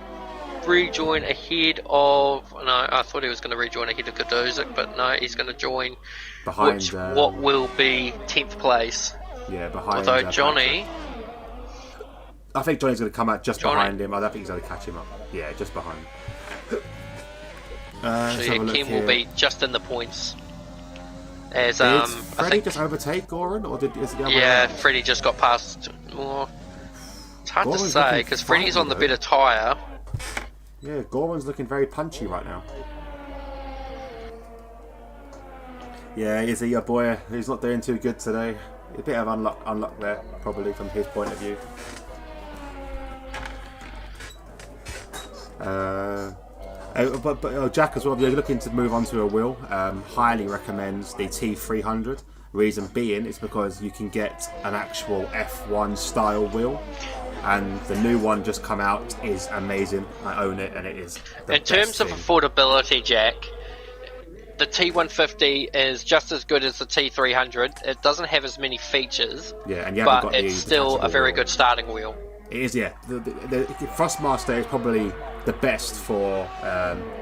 rejoin ahead of... No, I thought he was going to rejoin ahead of Kadozik, but no, he's going to join Behind what will be 10th place. Yeah, behind... Although Johnny... I think Johnny's going to come out just behind him. I don't think he's going to catch him up. Yeah, just behind. So yeah, Ken will be just in the points. As Did Freddie just overtake Goran, or is it the other way around? Freddie just got past. Well, it's hard Goran's to say looking because Freddie's on the fine, better tyre. Yeah, Goran's looking very punchy right now. Yeah, is he a boy who's not doing too good today? A bit of unluck there, probably from his point of view. But Jack as well, if you're looking to move on to a wheel, highly recommends the T300. Reason being is because you can get an actual F1 style wheel, and the new one just come out is amazing. I own it, and it is the In terms of affordability, Jack, the T150 is just as good as the T300. It doesn't have as many features, yeah, and you haven't but got it's still a very wheel. Good starting wheel. It is, yeah. The Thrustmaster is probably the best for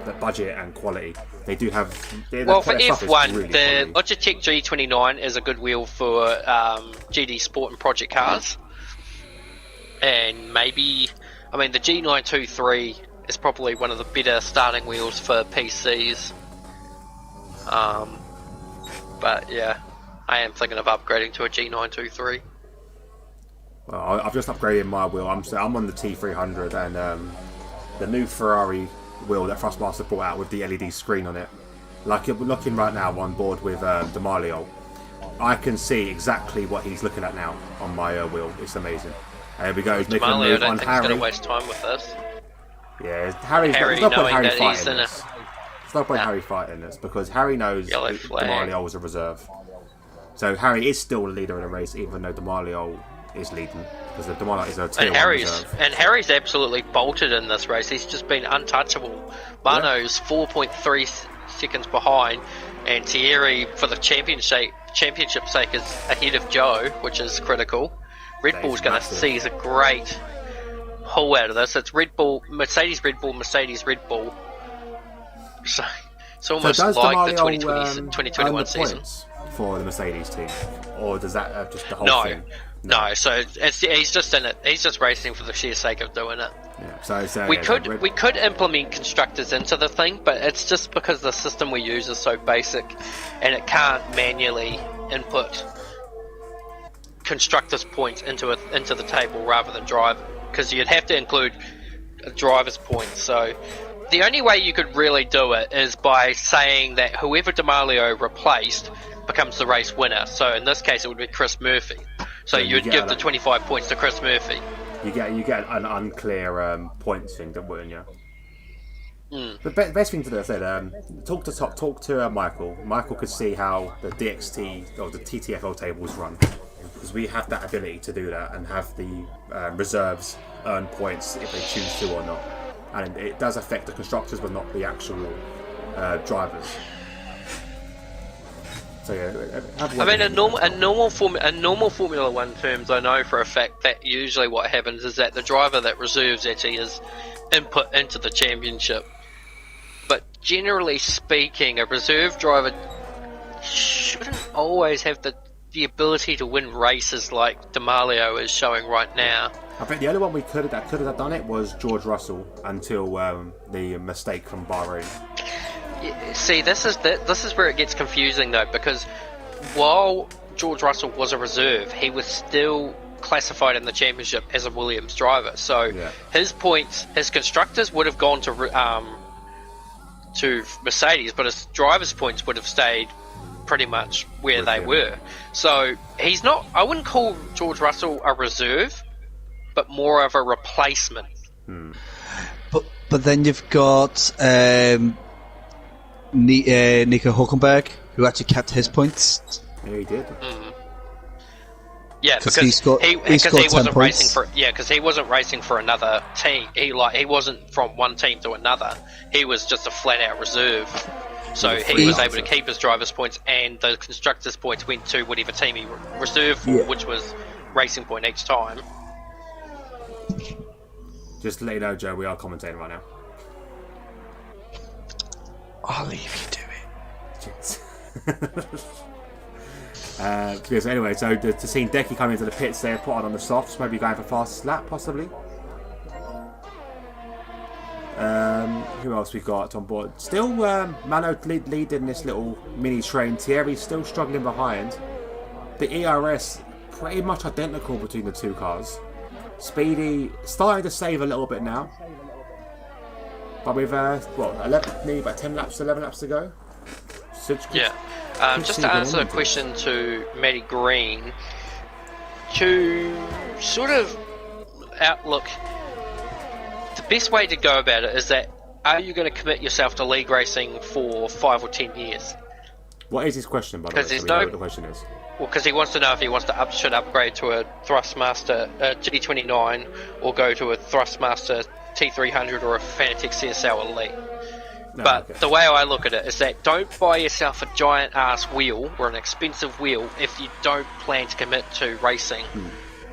the budget and quality. They do have... Well, for F1, really the Logitech G29 is a good wheel for GD Sport and Project cars. And maybe... I mean, the G923 is probably one of the better starting wheels for PCs. But, yeah, I am thinking of upgrading to a G923. Well, I've just upgraded my wheel. I'm on the T300, and the new Ferrari wheel that Thrustmaster brought out with the LED screen on it. Like, looking right now on board with D'Amelio, I can see exactly what he's looking at now on my wheel. It's amazing. There we go. He's making a move on Harry. He's going to waste time with this. Yeah, Harry there's no point Harry fighting this. There's no point Harry fighting this because Harry knows D'Amelio was a reserve. So Harry is still the leader of the race, even though D'Amelio is leading, because the D'Amelio is a tier 1 reserve. And Harry's absolutely bolted in this race. He's just been untouchable. Mano's 4.3 seconds behind, and Thierry, for the championship sake, is ahead of Joe, which is critical. Red Bull's going to seize a great pull out of this. It's Red Bull, Mercedes, Red Bull, Mercedes, Red Bull. So it's almost like the 2021 season. For the Mercedes team, or does that have just the whole thing? No, so he's just in it. He's just racing for the sheer sake of doing it. Yeah, so we could implement constructors into the thing, but it's just because the system we use is so basic, and it can't manually input constructors' points into the table rather than drive, because you'd have to include a driver's points. So the only way you could really do it is by saying that whoever D'Amelio replaced becomes the race winner. So in this case, it would be Chris Murphy. So you'd give the 25 points to Chris Murphy. You get an unclear points thing, wouldn't you? The best thing to do, I said, talk to Michael. Michael could see how the DxT or the TTFL tables run, because we have that ability to do that and have the reserves earn points if they choose to or not. And it does affect the constructors, but not the actual drivers. So yeah, I mean, in normal Formula One terms, I know for a fact that usually what happens is that the driver that reserves actually is input into the championship. But generally speaking, a reserve driver shouldn't always have the ability to win races like D'Amelio is showing right now. I think the only one that could have done it was George Russell until the mistake from Bahrain. See, this is where it gets confusing though, because while George Russell was a reserve, he was still classified in the championship as a Williams driver. So his points, his constructors would have gone to Mercedes, but his drivers' points would have stayed pretty much where they were. So he's not. I wouldn't call George Russell a reserve, but more of a replacement. But then you've got Nico Hulkenberg, who actually kept his points. Yeah, he did. Yeah, because he scored 10 wasn't points. racing for because he wasn't racing for another team. He wasn't from one team to another. He was just a flat out reserve. So he was able to keep his driver's points, and the constructors' points went to whatever team he reserved for, which was Racing Point each time. Just to let you know, Joe, we are commentating right now. I'll leave you to it. Because anyway, so to seeing Decky come into the pits there, put on the softs, maybe going for fastest lap, possibly. Who else we got on board? Still, Mano leading this little mini train. Thierry's still struggling behind. The ERS pretty much identical between the two cars. Speedy starting to save a little bit now, but with 11, maybe about 11 laps to go. Just to answer a question to Matty Green, to sort of outlook, the best way to go about it is that, are you going to commit yourself to league racing for 5 or 10 years? What is his question, by the way? Because what the question is. Well, because he wants to know if he wants to should upgrade to a Thrustmaster G29 or go to a Thrustmaster T300 or a Fanatec CSL Elite. The way I look at it is that don't buy yourself a giant ass wheel or an expensive wheel if you don't plan to commit to racing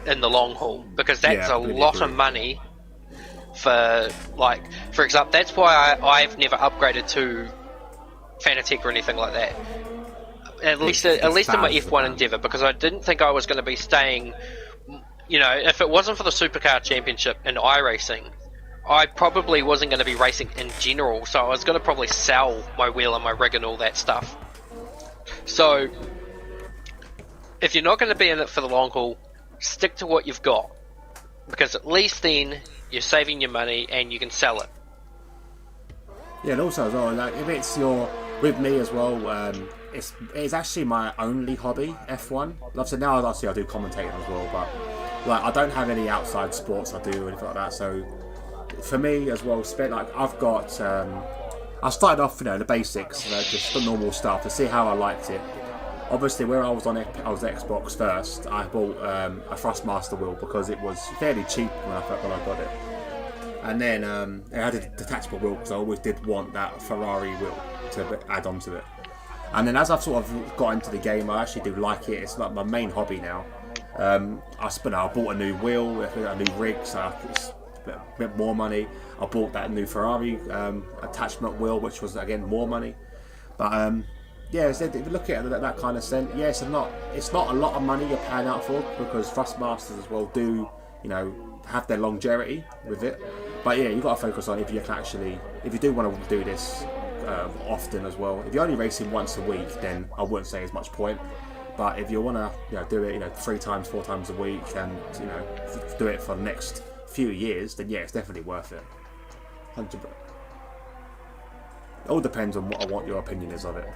in the long haul, because that's a lot of money. For example, that's why I've never upgraded to Fanatec or anything like that. At least in my F1 endeavour, because I didn't think I was going to be staying. You know, if it wasn't for the Supercar Championship and iRacing, I probably wasn't going to be racing in general. So I was going to probably sell my wheel and my rig and all that stuff. So if you're not going to be in it for the long haul, stick to what you've got, because at least then you're saving your money and you can sell it. Yeah, and also as well, like, if it's with me as well, it's actually my only hobby, F1. Like I said, now obviously I do commentating as well, but like I don't have any outside sports I do or anything like that. So for me as well, I've got I started off, the basics, just the normal stuff to see how I liked it. Obviously, where I was Xbox first, I bought a Thrustmaster wheel because it was fairly cheap when I got it. And then I had a detachable wheel because I always did want that Ferrari wheel to add on to it. And then as I've sort of got into the game, I actually do like it. It's like my main hobby now. I bought a new wheel, a new rig, so it's a bit more money. I bought that new Ferrari attachment wheel, which was again more money. But so if you look at it that kind of sense, it's not a lot of money you're paying out for, because Thrustmasters as well do, have their longevity with it. But yeah, you've got to focus on if you do want to do this often as well. If you're only racing once a week, then I wouldn't say there's much point. But if you want to do it 3 times, 4 times a week, and do it for the next few years, then yeah, it's definitely worth it. 100%. It all depends on what your opinion is of it.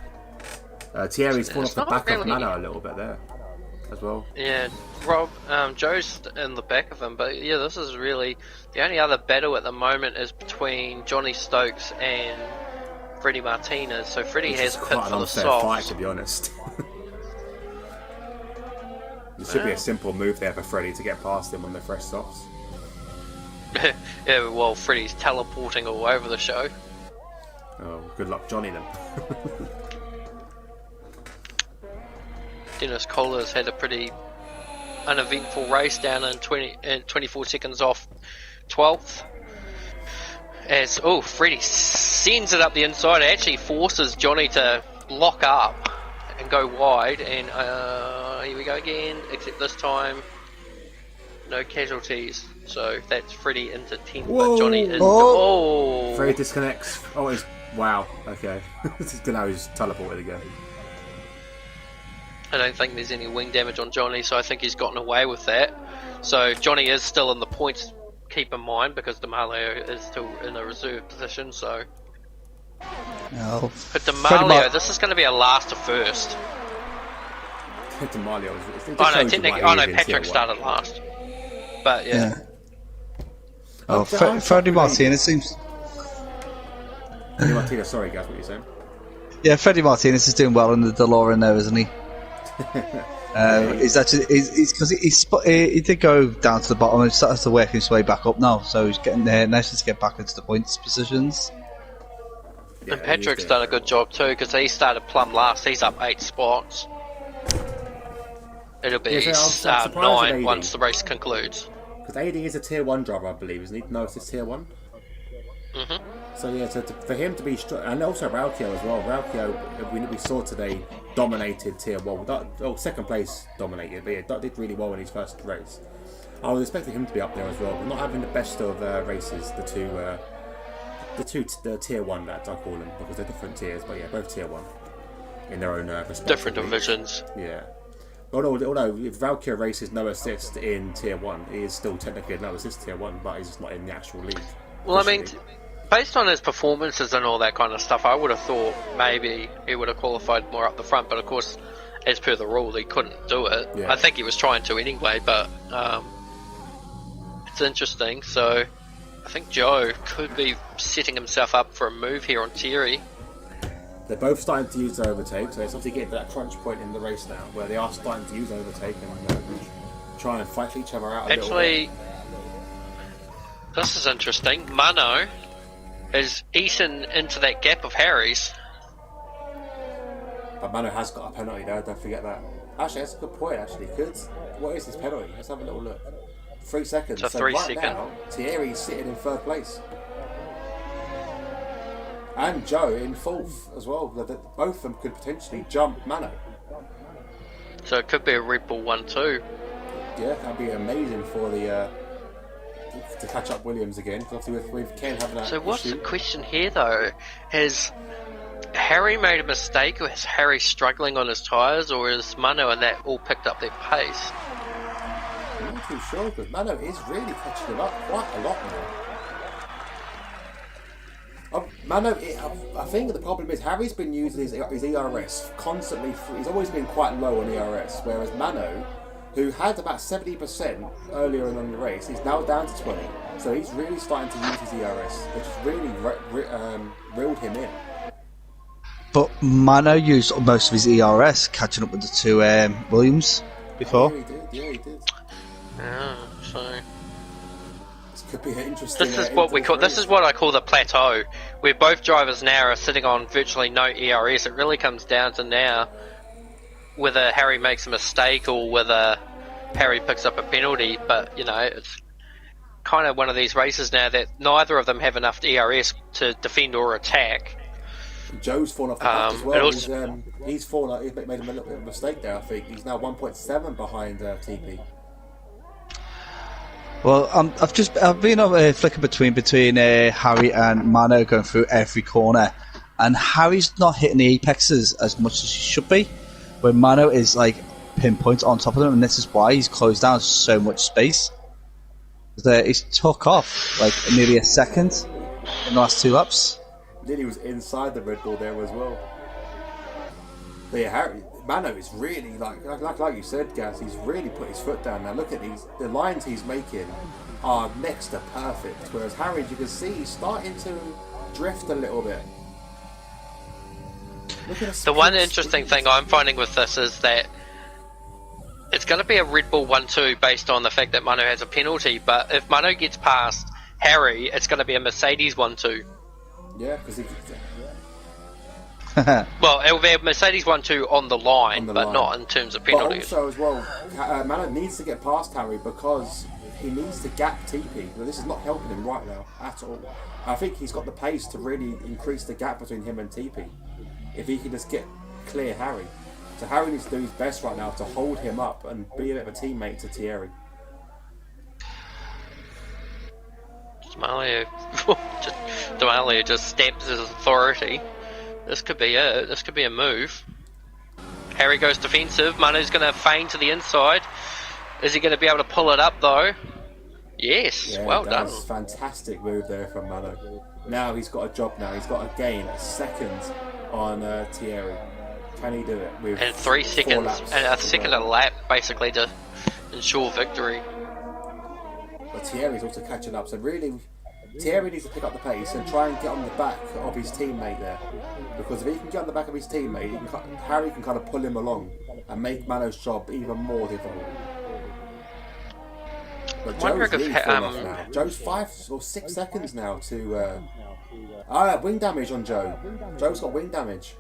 Thierry's fallen off the back of Mano a little bit there as well. Yeah, Rob, Joe's in the back of him, but yeah, this is really the only other battle at the moment is between Johnny Stokes and Freddie Martinez. So Freddie has picked for the softs. Fight, to be honest. It should be a simple move there for Freddie to get past him on the fresh softs. Yeah, well, Freddie's teleporting all over the show. Oh, good luck, Johnny, then. Dennis Kohler's had a pretty uneventful race down in 24 seconds off 12th. As Freddie sends it up the inside, it actually forces Johnny to lock up and go wide, and here we go again, except this time no casualties. So that's Freddie into 10th, but Johnny is... Freddie disconnects. Wow, okay. Now he's teleported again. I don't think there's any wing damage on Johnny, so I think he's gotten away with that. So Johnny is still in the points, keep in mind, because D'Amelio is still in a reserve position, so... No. But D'Amelio, this is going to be a last to first. D'Amelio Patrick started last. But yeah. Freddie Martinez seems... Freddie Martinez, sorry guys, what are you saying? Yeah, Freddie Martinez is doing well in the DeLorean there, isn't he? Is that is because he did go down to the bottom and started to work his way back up now, so he's getting there. Nice to get back into the points positions. Yeah, And Patrick's done a good job too, because he started plumb last. He's up 8 spots. It'll be Yeah, so I'm surprised 9 at once AD. the race concludes. Because AD is a tier 1 driver, I believe, isn't he? No, it's tier 1. Mhm. So yeah, for him to be and also Raukio as well. Raukio, we saw today, dominated tier 1. Second place dominated, but yeah, did really well in his first race. I was expecting him to be up there as well, but not having the best of races. The tier 1 lads, I call them, because they're different tiers, but yeah, both tier 1 in their own respective Different leagues. divisions. Yeah. Although if Valkyrie races no assist in tier 1, he is still technically a no assist tier 1, but he's just not in the actual league. Well, I mean, based on his performances and all that kind of stuff, I would have thought maybe he would have qualified more up the front, but of course, as per the rule, he couldn't do it. Yeah. I think he was trying to anyway, but it's interesting. So I think Joe could be setting himself up for a move here on Thierry. They're both starting to use their overtake, so it's obviously getting to that crunch point in the race now, where they are starting to use overtake and try and fight each other out a little bit. Actually, this is interesting. Mano is eaten into that gap of Harry's. But Mano has got a penalty there, don't forget that. Actually, that's a good point, actually. What is his penalty? Let's have a little look. 3 seconds. So 3 seconds. Now, Thierry's sitting in 3rd place. And Joe in 4th as well. Both of them could potentially jump Mano. So it could be a Red Bull 1-2. Yeah, that'd be amazing for the to catch up Williams again. Because obviously with Ken having that So what's issue. the question here though? Has Harry made a mistake, or is Harry struggling on his tyres, or is Mano and that all picked up their pace? I'm not too sure, because Mano is really catching him up quite a lot now. I think the problem is Harry's been using his ERS constantly. He's always been quite low on ERS, whereas Mano, who had about 70% earlier in the race, is now down to 20. So he's really starting to use his ERS, which has really reeled him in. But Mano used most of his ERS catching up with the two Williams before. Yeah, he did. Yeah, so This could be an interesting. this is what we call. This is what I call the plateau, where both drivers now are sitting on virtually no ERS. It really comes down to now whether Harry makes a mistake or whether Harry picks up a penalty. But you know, it's kind of one of these races now that neither of them have enough ERS to defend or attack. Joe's fallen off the back as well. Also, He's fallen. He's made a little bit of a mistake there. I think he's now 1.7 behind TP. Well, I've been flicking between Harry and Mano going through every corner, and Harry's not hitting the apexes as much as he should be, where Mano is like pinpoint on top of them, and this is why he's closed down so much space. He's took off like nearly a second in the last 2 laps. Lily was inside the Red Bull there as well. But yeah, Mano is really like you said, Gaz. He's really put his foot down now. Look at the lines he's making are next to perfect. Whereas Harry, you can see, he's starting to drift a little bit. Look at the one interesting thing I'm finding with this is that it's going to be a Red Bull 1-2 based on the fact that Mano has a penalty. But if Mano gets past Harry, it's going to be a Mercedes 1-2. Yeah, because well, it'll be a Mercedes 1-2 on the line, but not in terms of penalties. But also as well, Mano needs to get past Harry because he needs to gap TP. Well, this is not helping him right now at all. I think he's got the pace to really increase the gap between him and TP if he can just clear Harry. So Harry needs to do his best right now to hold him up and be a bit of a teammate to Thierry. D'Amelio just stamps his authority. This could be it. This could be a move. Harry goes defensive. Mano's going to feign to the inside. Is he going to be able to pull it up though? Yes. Yeah, well done. Fantastic move there from Mano. Now he's got a job now. He's got to gain a second on Thierry. Can he do it? With and 3 seconds. laps And a second a lap basically to ensure victory. But Thierry's also catching up. So really, Thierry needs to pick up the pace and try and get on the back of his teammate there. Because if he can get on the back of his teammate, Harry can kind of pull him along and make Mano's job even more difficult. But Joe's really fallen off now. Joe's 5 or 6 seconds now to... wing damage on Joe. Joe's got wing damage.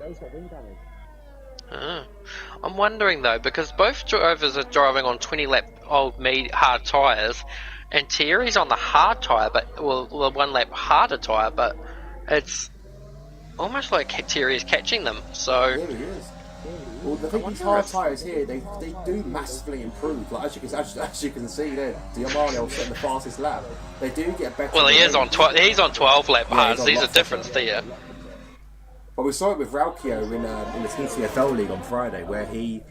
I'm wondering though, because both drivers are driving on 20-lap old hard tyres, and Thierry's on the hard tyre, but the 1 lap harder tyre, but it's almost like Thierry's catching them. So yeah, he is. Well, the thing these hard tyres here, they do massively improve. Like as you can see there, D'Amalio setting the fastest lap. They do get better. Well, he's on 12 lap hards. There's a difference there. But we saw it with Raukio in the TCFL League on Friday, where he,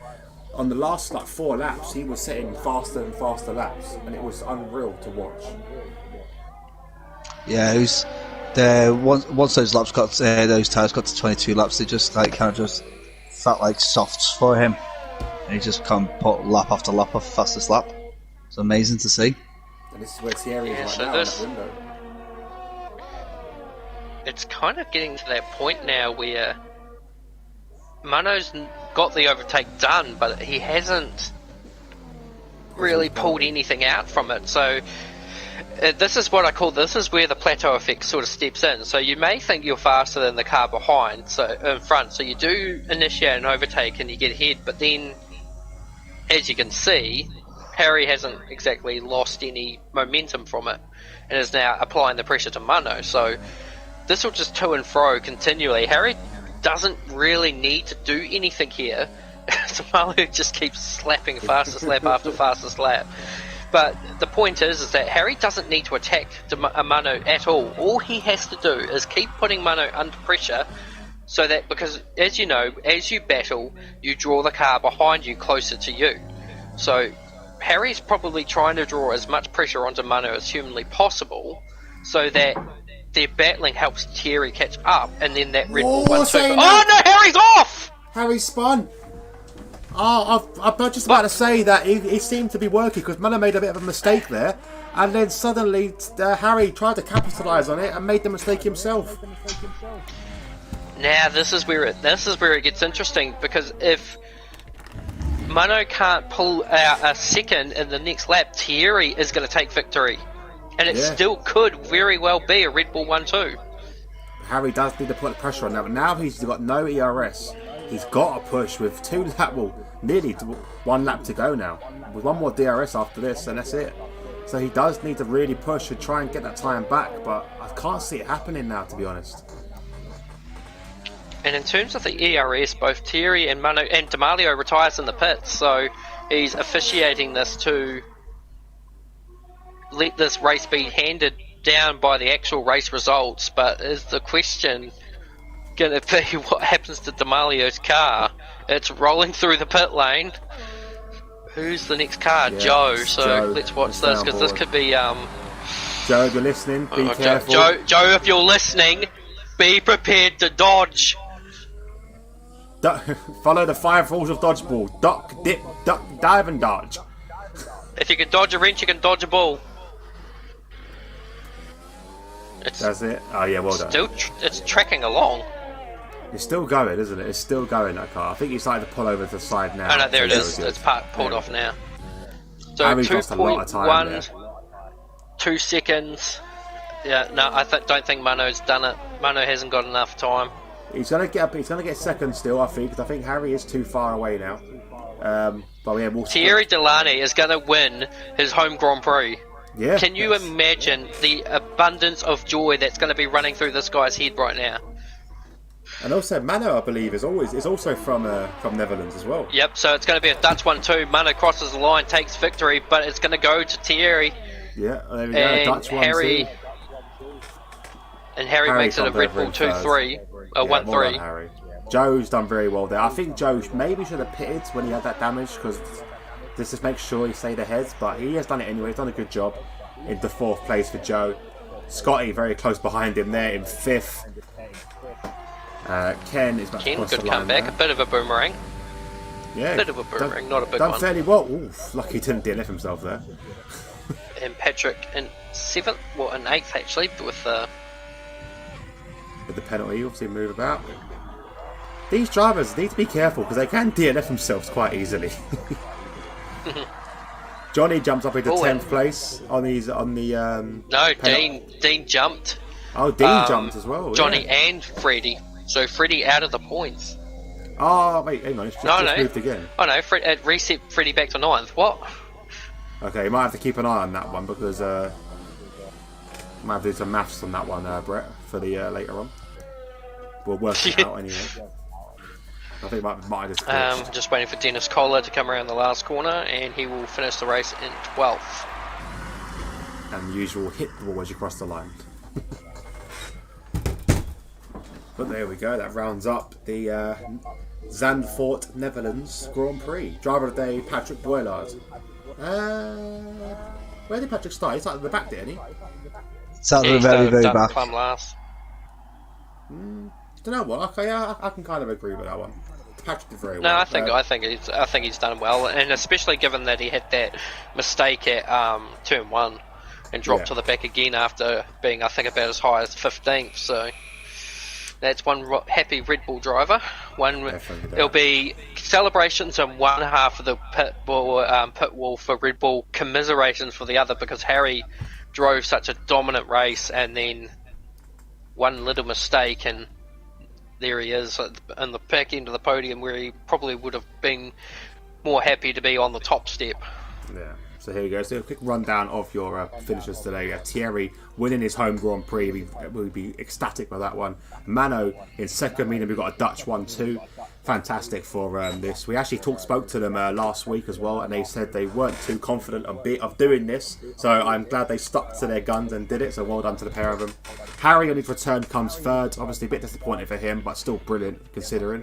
on the last 4 laps, he was setting faster and faster laps, and it was unreal to watch. Yeah, it was once those laps those tyres got to 22 laps, they just just felt like softs for him, and he just put lap after lap off fastest lap. It's amazing to see. And this is where Thierry is right now in that window. It's kind of getting to that point now where Mano's got the overtake done, but he hasn't really pulled anything out from it. So this is where the plateau effect sort of steps in. So you may think you're faster than the car behind, so in front. So you do initiate an overtake and you get ahead, but then, as you can see, Harry hasn't exactly lost any momentum from it and is now applying the pressure to Mano. So this will just to and fro continually. Harry doesn't really need to do anything here. D'Amalio just keeps slapping fastest lap after fastest lap. But the point is that Harry doesn't need to attack Mano at all. All he has to do is keep putting Mano under pressure, so that, because as you know, as you battle, you draw the car behind you closer to you. So Harry's probably trying to draw as much pressure onto Mano as humanly possible, so that their battling helps Thierry catch up, and then that Red Bull 1-2. Oh no, Harry's off! Harry spun. Oh, I'm just about to say that he seemed to be working, because Mano made a bit of a mistake there, and then suddenly Harry tried to capitalise on it and made the mistake himself. Now this is where it gets interesting, because if Mano can't pull out a second in the next lap, Thierry is going to take victory. And it still could very well be a Red Bull 1-2. Harry does need to put pressure on that, but now he's got no ERS. He's got to push with nearly 1 lap to go now. With 1 more DRS after this, and that's it. So he does need to really push and try and get that time back, but I can't see it happening now, to be honest. And in terms of the ERS, both Thierry and D'Amalio retires in the pits, so he's officiating this to let this race be handed down by the actual race results. But is the question going to be what happens to D'Amalio's car? It's rolling through the pit lane. Who's the next car? Yeah, Joe. So Joe. let's watch this, because this could be Joe, if you're listening, be careful. Joe, if you're listening, be prepared to dodge. Follow the 5 rules of dodgeball. Duck, dip, duck, dive and dodge. If you can dodge a wrench, you can dodge a ball. That's it. Oh yeah, well done. It's tracking along. It's still going, isn't it? It's still going, that car. I think he's starting to pull over to the side now. Oh no, there it is. It's pulled off now. So Harry's lost a lot of time there. 2 seconds. Yeah, no, I don't think Mano's done it. Mano hasn't got enough time. He's gonna get second still, I think, because I think Harry is too far away now. But yeah, Thierry Delaney is going to win his home Grand Prix. Yeah. Can you imagine the abundance of joy that's going to be running through this guy's head right now? And also, Mano, I believe, is also from Netherlands as well. Yep. So it's going to be a Dutch 1-2. Mano crosses the line, takes victory, but it's going to go to Thierry. Yeah. There we go. Dutch 1-2. And Harry makes it a Red Bull 2-3, 1-3. Harry. Joe's done very well there. I think Joe maybe should have pitted when he had that damage, because this just makes sure he stayed ahead, but he has done it anyway. He's done a good job in the 4th place for Joe. Scotty very close behind him there in 5th. Ken is about to cross the line. Ken could come back, a bit of a boomerang. Yeah, bit of a boomerang, not a big done one. Fairly well. Oof, lucky he didn't DNF himself there. and Patrick in 7th, well in 8th actually, with the penalty, obviously move about. These drivers need to be careful because they can DNF themselves quite easily. Johnny jumps up into 10th place on the no, Dean jumped. Oh, Dean jumped as well. Johnny yeah. and Freddie. So Freddie out of the points. Oh wait, hang on, it's just moved again. Oh no, it reset Freddie back to 9th. What? Okay, you might have to keep an eye on that one because might have to do some maths on that one, Brett, for the later on. We'll work it out anyway. I think might just glitched. Just waiting for Dennis Kohler to come around the last corner, and he will finish the race in 12th. And the usual hit the ball as you cross the line. But there we go, that rounds up the Zandvoort, Netherlands Grand Prix. Driver of the day, Patrick Boylard. Where did Patrick start? He started at the back, didn't he? Started at the very, very back. Plum last. Don't know what. Okay, yeah, I can kind of agree with that one. Patrick did very well. No, I think he's done well, and especially given that he had that mistake at turn 1 and dropped to the back again after being, I think, about as high as 15th. So that's one happy Red Bull driver. There'll be celebrations on one half of the pit wall for Red Bull, commiserations for the other, because Harry drove such a dominant race and then one little mistake and there he is in the back end of the podium where he probably would have been more happy to be on the top step. Yeah. So here we go. So a quick rundown of your finishers today. Thierry winning his home Grand Prix. We'll be ecstatic by that one. Mano in second, meaning we've got a Dutch one too. Fantastic for this. We actually spoke to them last week as well, and they said they weren't too confident of doing this. So I'm glad they stuck to their guns and did it. So well done to the pair of them. Harry on his return comes third. Obviously a bit disappointed for him, but still brilliant considering.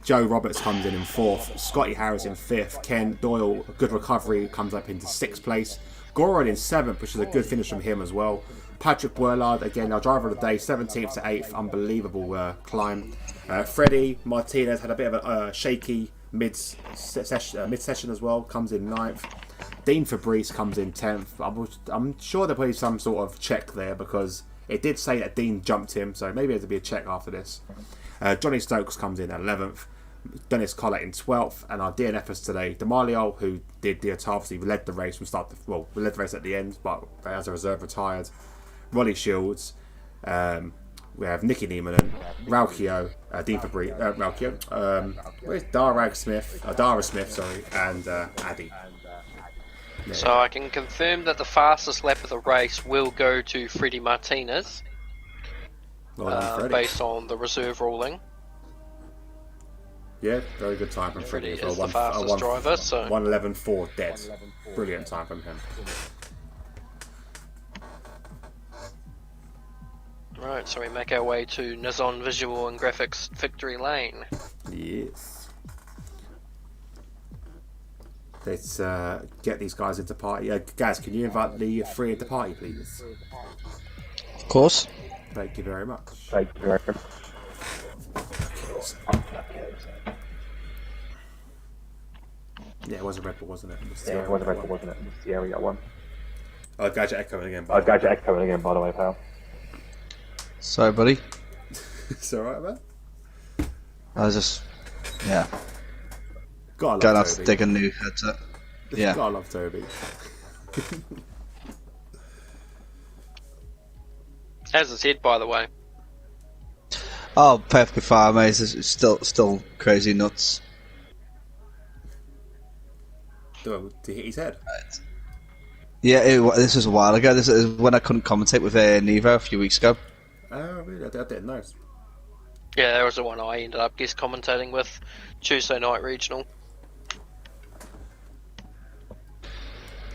Joe Roberts comes in 4th, Scotty Harris in 5th, Ken Doyle, a good recovery, comes up into 6th place, Goran in 7th, which is a good finish from him as well. Patrick Boylard, again, our driver of the day, 17th to 8th, unbelievable climb. Freddie Martinez had a bit of a shaky mid-session as well, comes in 9th. Dean Fabrice comes in 10th. I'm sure there'll be some sort of check there because it did say that Dean jumped him, so maybe there's to be a check after this. Johnny Stokes comes in 11th, Dennis Collett in 12th, and our DNFers today, Demalio, who did obviously led the race from start to, well, led the race at the end, but as a reserve retired. Ronnie Shields, we have Nicky Niemann, Raukio, Dean Fabrice, where's Dara Smith, and Addy. Yeah. So I can confirm that the fastest lap of the race will go to Freddie Martinez. Based on the reserve ruling. Yeah, very good time from Freddie. Freddie. Is the fastest driver, so 1:11.4 dead. Brilliant time from him. Right, so we make our way to Nizon Visual and Graphics Victory Lane. Yes. Let's get these guys into party. Gaz, can you invite the three into party, please? Of course. Thank you very much. Thank you very much. Yeah, it was a Red Bull, wasn't it? Yeah, it was a Red Bull, wasn't it? It's the area one. Oh, Gadget echoing again. Oh, Gadget echoing again, by the way, pal. Sorry, buddy. It's alright, man. I was just, yeah. Gotta have to dig a new headset. Yeah. Gotta love Toby. How's his head, by the way? Oh, perfectly fine, mate. It's still crazy nuts. To hit his head? Yeah, this was a while ago. This is when I couldn't commentate with Nevo a few weeks ago. Oh, really? I didn't know. Yeah, that was the one I ended up guest commentating with Tuesday night regional.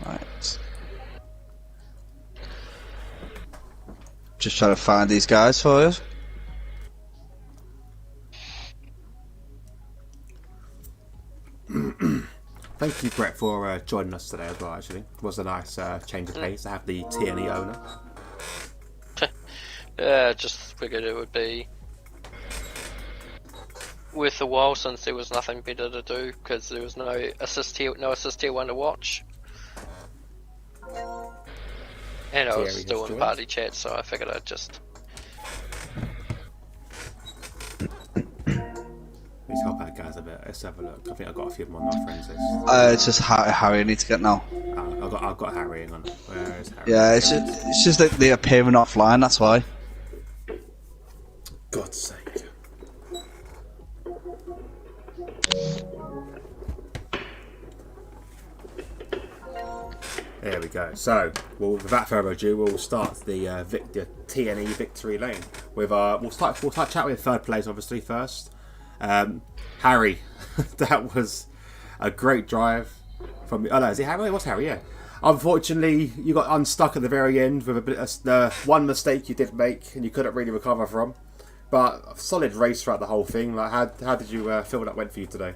Right. Just trying to find these guys for you. Thank you, Brett, for joining us today as well, actually. It was a nice change of pace to have the TNE owner. Just figured it would be worth a while since there was nothing better to do because there was no assist tier 1 to watch. And I was Thierry still has in joined. party chat, so I figured I'd just. Let's hop out, guys, a bit. Let's have a look. I think I've got a few more on my friends list. It's just Harry I need to get now. I've got Harry. Hang on. Where is Harry? Yeah, it's just that they're appearing offline, that's why. God's sake. There we go. So, without further ado, we'll start the TNE victory lane. We'll start chat with third place, obviously, first. Harry, that was a great drive from. Oh no, is it Harry? What's Harry? Yeah. Unfortunately, you got unstuck at the very end with a bit one mistake you did make, and you couldn't really recover from. But a solid race throughout the whole thing. Like, how did you feel that went for you today?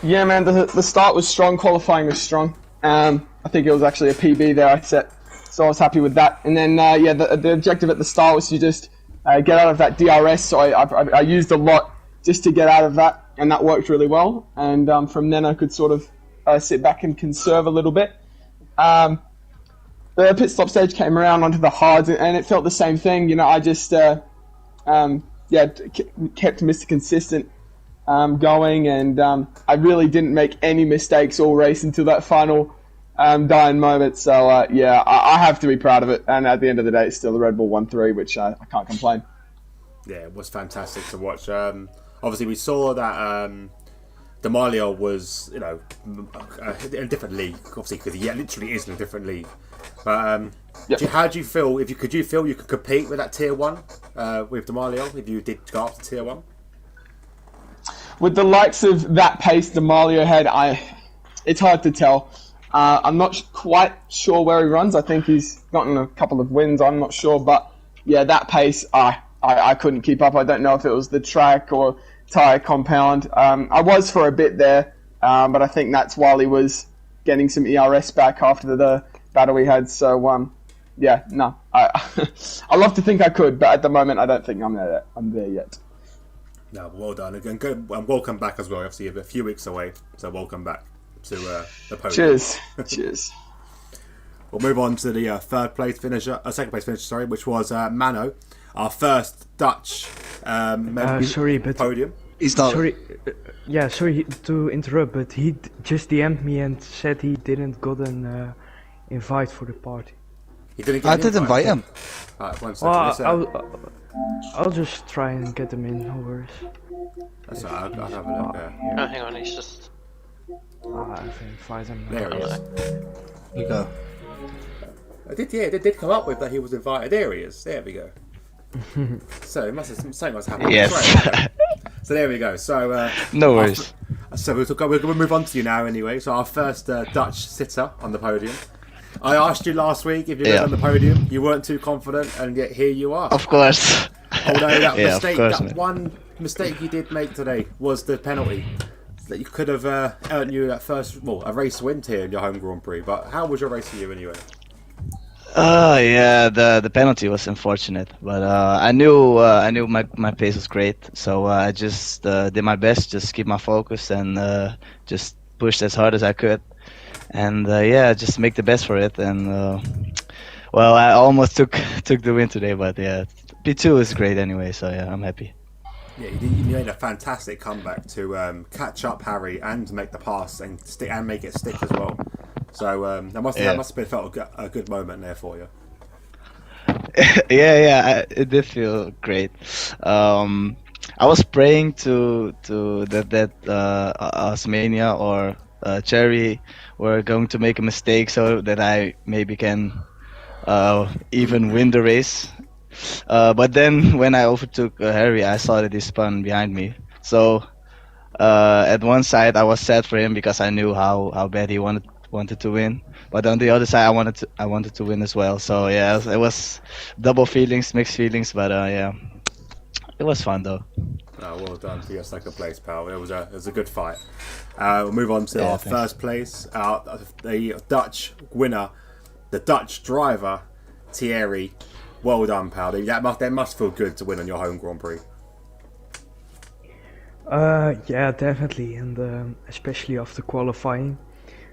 Yeah, man, the start was strong, qualifying was strong. I think it was actually a PB there I set, so I was happy with that. And then, the objective at the start was to just get out of that DRS, so I used a lot just to get out of that, and that worked really well. And from then I could sort of sit back and conserve a little bit. The pit stop stage came around onto the hards, and it felt the same thing. You know, I just kept Mr. Consistent going, and I really didn't make any mistakes all race until that final dying moment. So I have to be proud of it. And at the end of the day, it's still the Red Bull 1-3, which I can't complain. Yeah, it was fantastic to watch. Obviously, we saw that D'Amelio was, in a different league, obviously, because he literally is in a different league. But how do you feel? Could you feel you could compete with that tier 1 with D'Amelio if you did go up to tier 1? With the likes of that pace D'Amelio had, it's hard to tell. I'm not quite sure where he runs. I think he's gotten a couple of wins. I'm not sure, but yeah, that pace, I couldn't keep up. I don't know if it was the track or tyre compound. I was for a bit there, but I think that's while he was getting some ERS back after the battle we had. So I love to think I could, but at the moment I don't think I'm there yet. No, well done. Again, good, and welcome back as well. Obviously, you're a few weeks away, so welcome back to the podium. Cheers. We'll move on to the second place finisher, which was Mano, our first Dutch podium. He's not. Sorry, sorry to interrupt, but he just DM'd me and said he didn't got an invite for the party. He didn't I did invite him. Alright, one second. I'll just try and get them in, no worries. That's alright, I'll have a look there. Oh, hang on, he's just. I can invite him. There he is. You go. It did come up with that he was invited. There he is. There we go. So something must happen. Yes. Right. So there we go. So No worries. So we'll move on to you now anyway. So our first Dutch sitter on the podium. I asked you last week if you were on the podium. You weren't too confident, and yet here you are. Of course. Although that Yeah, mistake, of course, that man. one mistake you did make today was the penalty. That you could have earned you that a race win here in your home Grand Prix. But how was your race for you anyway? Yeah, the penalty was unfortunate, but I knew my pace was great, so I just did my best, just keep my focus and just pushed as hard as I could, and just make the best for it. And well, I almost took the win today, but yeah, P2 is great anyway, so yeah, I'm happy. Yeah, you made a fantastic comeback to catch up Harry and make the pass and make it stick as well. So that must have felt a good moment there for you. It did feel great. I was praying to that Osmania or Cherry were going to make a mistake so that I maybe can even win the race. But then when I overtook Harry, I saw that he spun behind me. So at one side I was sad for him because I knew how bad he wanted to win. But on the other side I wanted to win as well. So yeah, it was double feelings, mixed feelings. But yeah, it was fun though. Oh, well done for your second place, pal. It was a good fight. We'll move on to our first place. The Dutch winner, the Dutch driver, Thierry. Well done, pal. That must feel good to win on your home Grand Prix. Yeah, definitely, and especially after qualifying.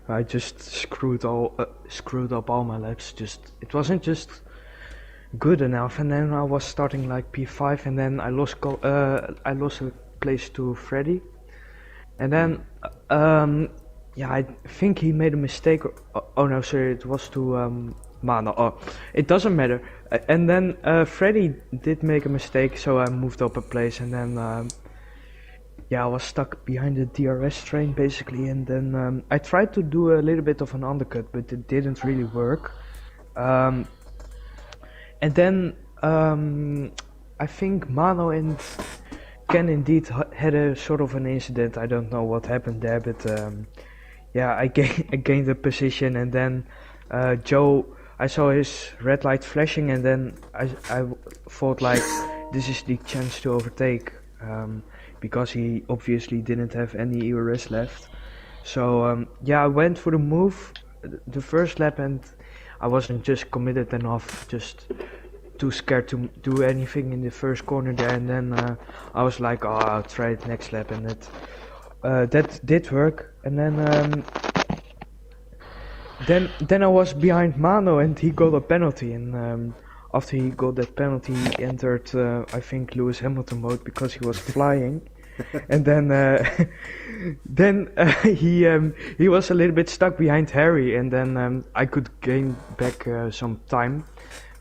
I just screwed up all my laps. It wasn't just good enough, and then I was starting like P5, and then I lost a place to Freddy, and then I think he made a mistake. Oh no, sorry, it was to Mano. Oh, it doesn't matter. And then Freddy did make a mistake, so I moved up a place, and then I was stuck behind the DRS train basically, and then I tried to do a little bit of an undercut, but it didn't really work. And then I think Mano and Ken indeed had a sort of an incident. I don't know what happened there, but I gained a position, and then Joe, I saw his red light flashing, and then I thought like this is the chance to overtake, because he obviously didn't have any ERS left. So I went for the move the first lap, and I wasn't just committed enough, just too scared to do anything in the first corner there, and then I was like, oh, I'll try it next lap, and that did work. And then I was behind Mano, and he got a penalty, and after he got that penalty, he entered I think Lewis Hamilton mode because he was flying. And then he was a little bit stuck behind Harry, and then I could gain back some time.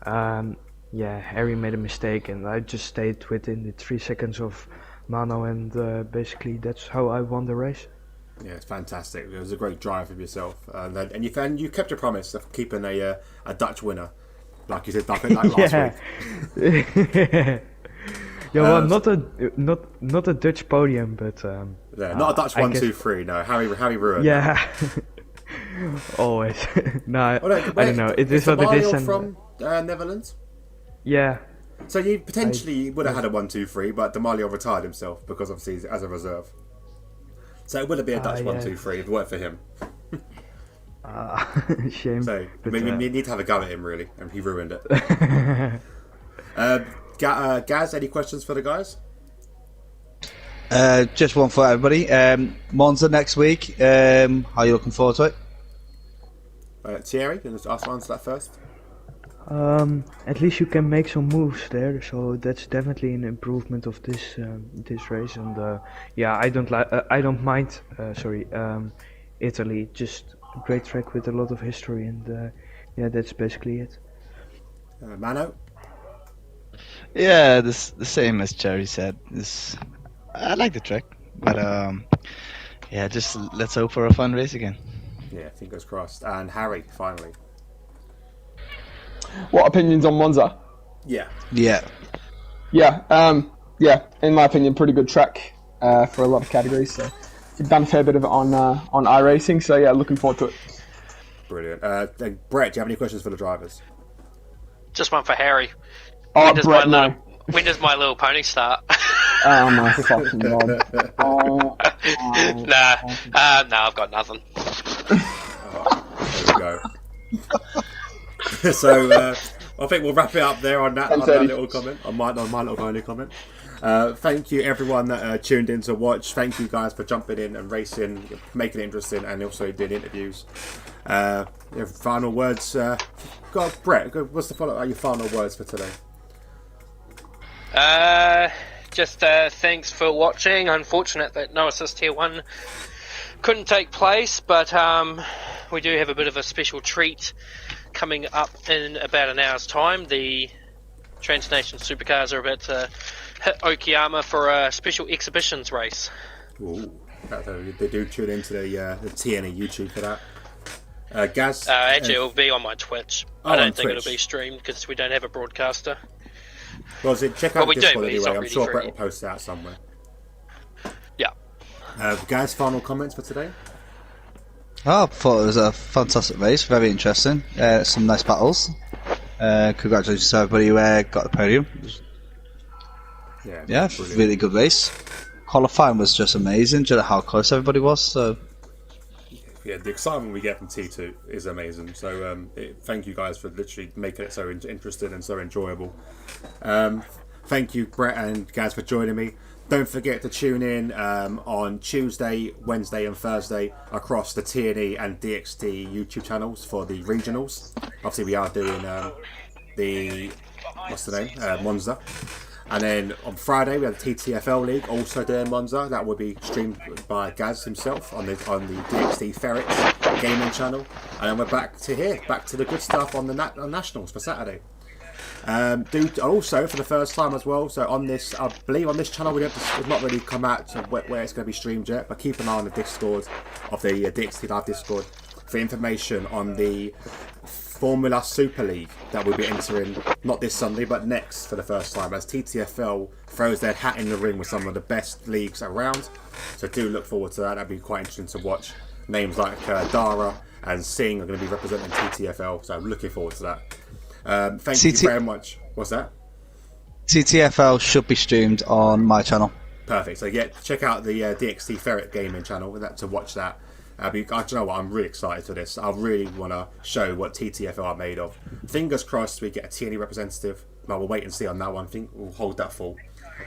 Harry made a mistake, and I just stayed within the 3 seconds of Mano, and basically that's how I won the race. Yeah, it's fantastic. It was a great drive of yourself, and you kept your promise of keeping a Dutch winner, like you said, like last week. Well, not a Dutch podium, but not a Dutch 1, 2, 3. No, Harry ruined. Yeah, always. No, I don't know. It is what it is. From Netherlands. Yeah. So you potentially would have had a 1, 2, 3, but D'Amelio retired himself because obviously he's as a reserve. So it would have been a Dutch 1, 2, 3 if it weren't for him. Shame. So we need to have a go at him really, and he ruined it. Gaz, any questions for the guys? Just one for everybody. Monza next week. How are you looking forward to it? Thierry, can you answer that first? At least you can make some moves there, so that's definitely an improvement of this race. And I don't mind. Italy, just a great track with a lot of history, and that's basically it. Mano? Yeah, the same as Jerry said. I like the track, but just let's hope for a fun race again. Yeah, fingers crossed. And Harry, finally. What opinions on Monza? Yeah. In my opinion, pretty good track for a lot of categories. So we've done a fair bit of it on iRacing. So yeah, looking forward to it. Brilliant. Brett, do you have any questions for the drivers? Just one for Harry. Oh, Brett, no. When does My Little Pony start? Oh my fucking god. Nah, I've got nothing. There we go. So I think we'll wrap it up there on that little comment, on my little pony comment. Thank you everyone that tuned in to watch. Thank you guys for jumping in and racing, making it interesting, and also doing interviews. Final words. Brett, what's your final words for today? Just thanks for watching. Unfortunate that No Assist Tier 1 couldn't take place, but we do have a bit of a special treat coming up in about an hour's time. The Transnation Supercars are about to hit Okayama for a special exhibitions race. Ooh, they do tune into the TNE YouTube for that. Gaz? Actually, it'll be on my Twitch. I don't think it'll be streamed because we don't have a broadcaster. Well, check out Discord anyway. I'm sure Brett will post it out somewhere. Yeah. Gaz, final comments for today? I thought it was a fantastic race, very interesting. Some nice battles. Congratulations to everybody who got the podium. Yeah, really good race. Qualifying was just amazing. Do you know how close everybody was? So. Yeah, the excitement we get from T2 is amazing. So thank you guys for literally making it so interesting and so enjoyable. Thank you, Brett and Gaz, for joining me. Don't forget to tune in on Tuesday, Wednesday, and Thursday across the TNE and DxT YouTube channels for the regionals. Obviously, we are doing the Monza. And then on Friday we have the TTFL League, also doing Monza. That will be streamed by Gaz himself on the DxT Ferrets gaming channel. And then we're back to the good stuff on the Nationals for Saturday. Also for the first time as well. So on this, I believe on this channel it's not really come out to where it's going to be streamed yet. But keep an eye on the Discord of the DxT Live Discord for information on the Formula Super League that we'll be entering not this Sunday but next for the first time, as TTFL throws their hat in the ring with some of the best leagues around. So do look forward to that. That'd be quite interesting to watch. Names like Dara and Singh are going to be representing TTFL, so I'm looking forward to that. Thank you very much. What's that? TTFL should be streamed on my channel. Perfect. So yeah, check out the DxT Ferret gaming channel to watch that. Do you know what? I'm really excited for this. I really want to show what TTFL are made of. Fingers crossed we get a TNE representative. Well, we'll wait and see on that one. I think we'll hold that full.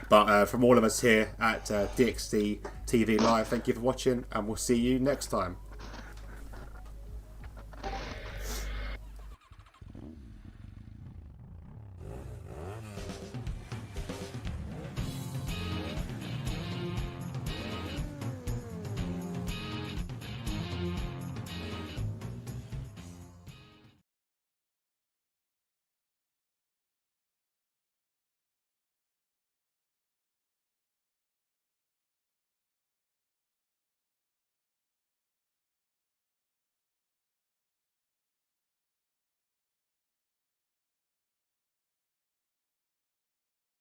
But from all of us here at DxT TV Live, thank you for watching, and we'll see you next time.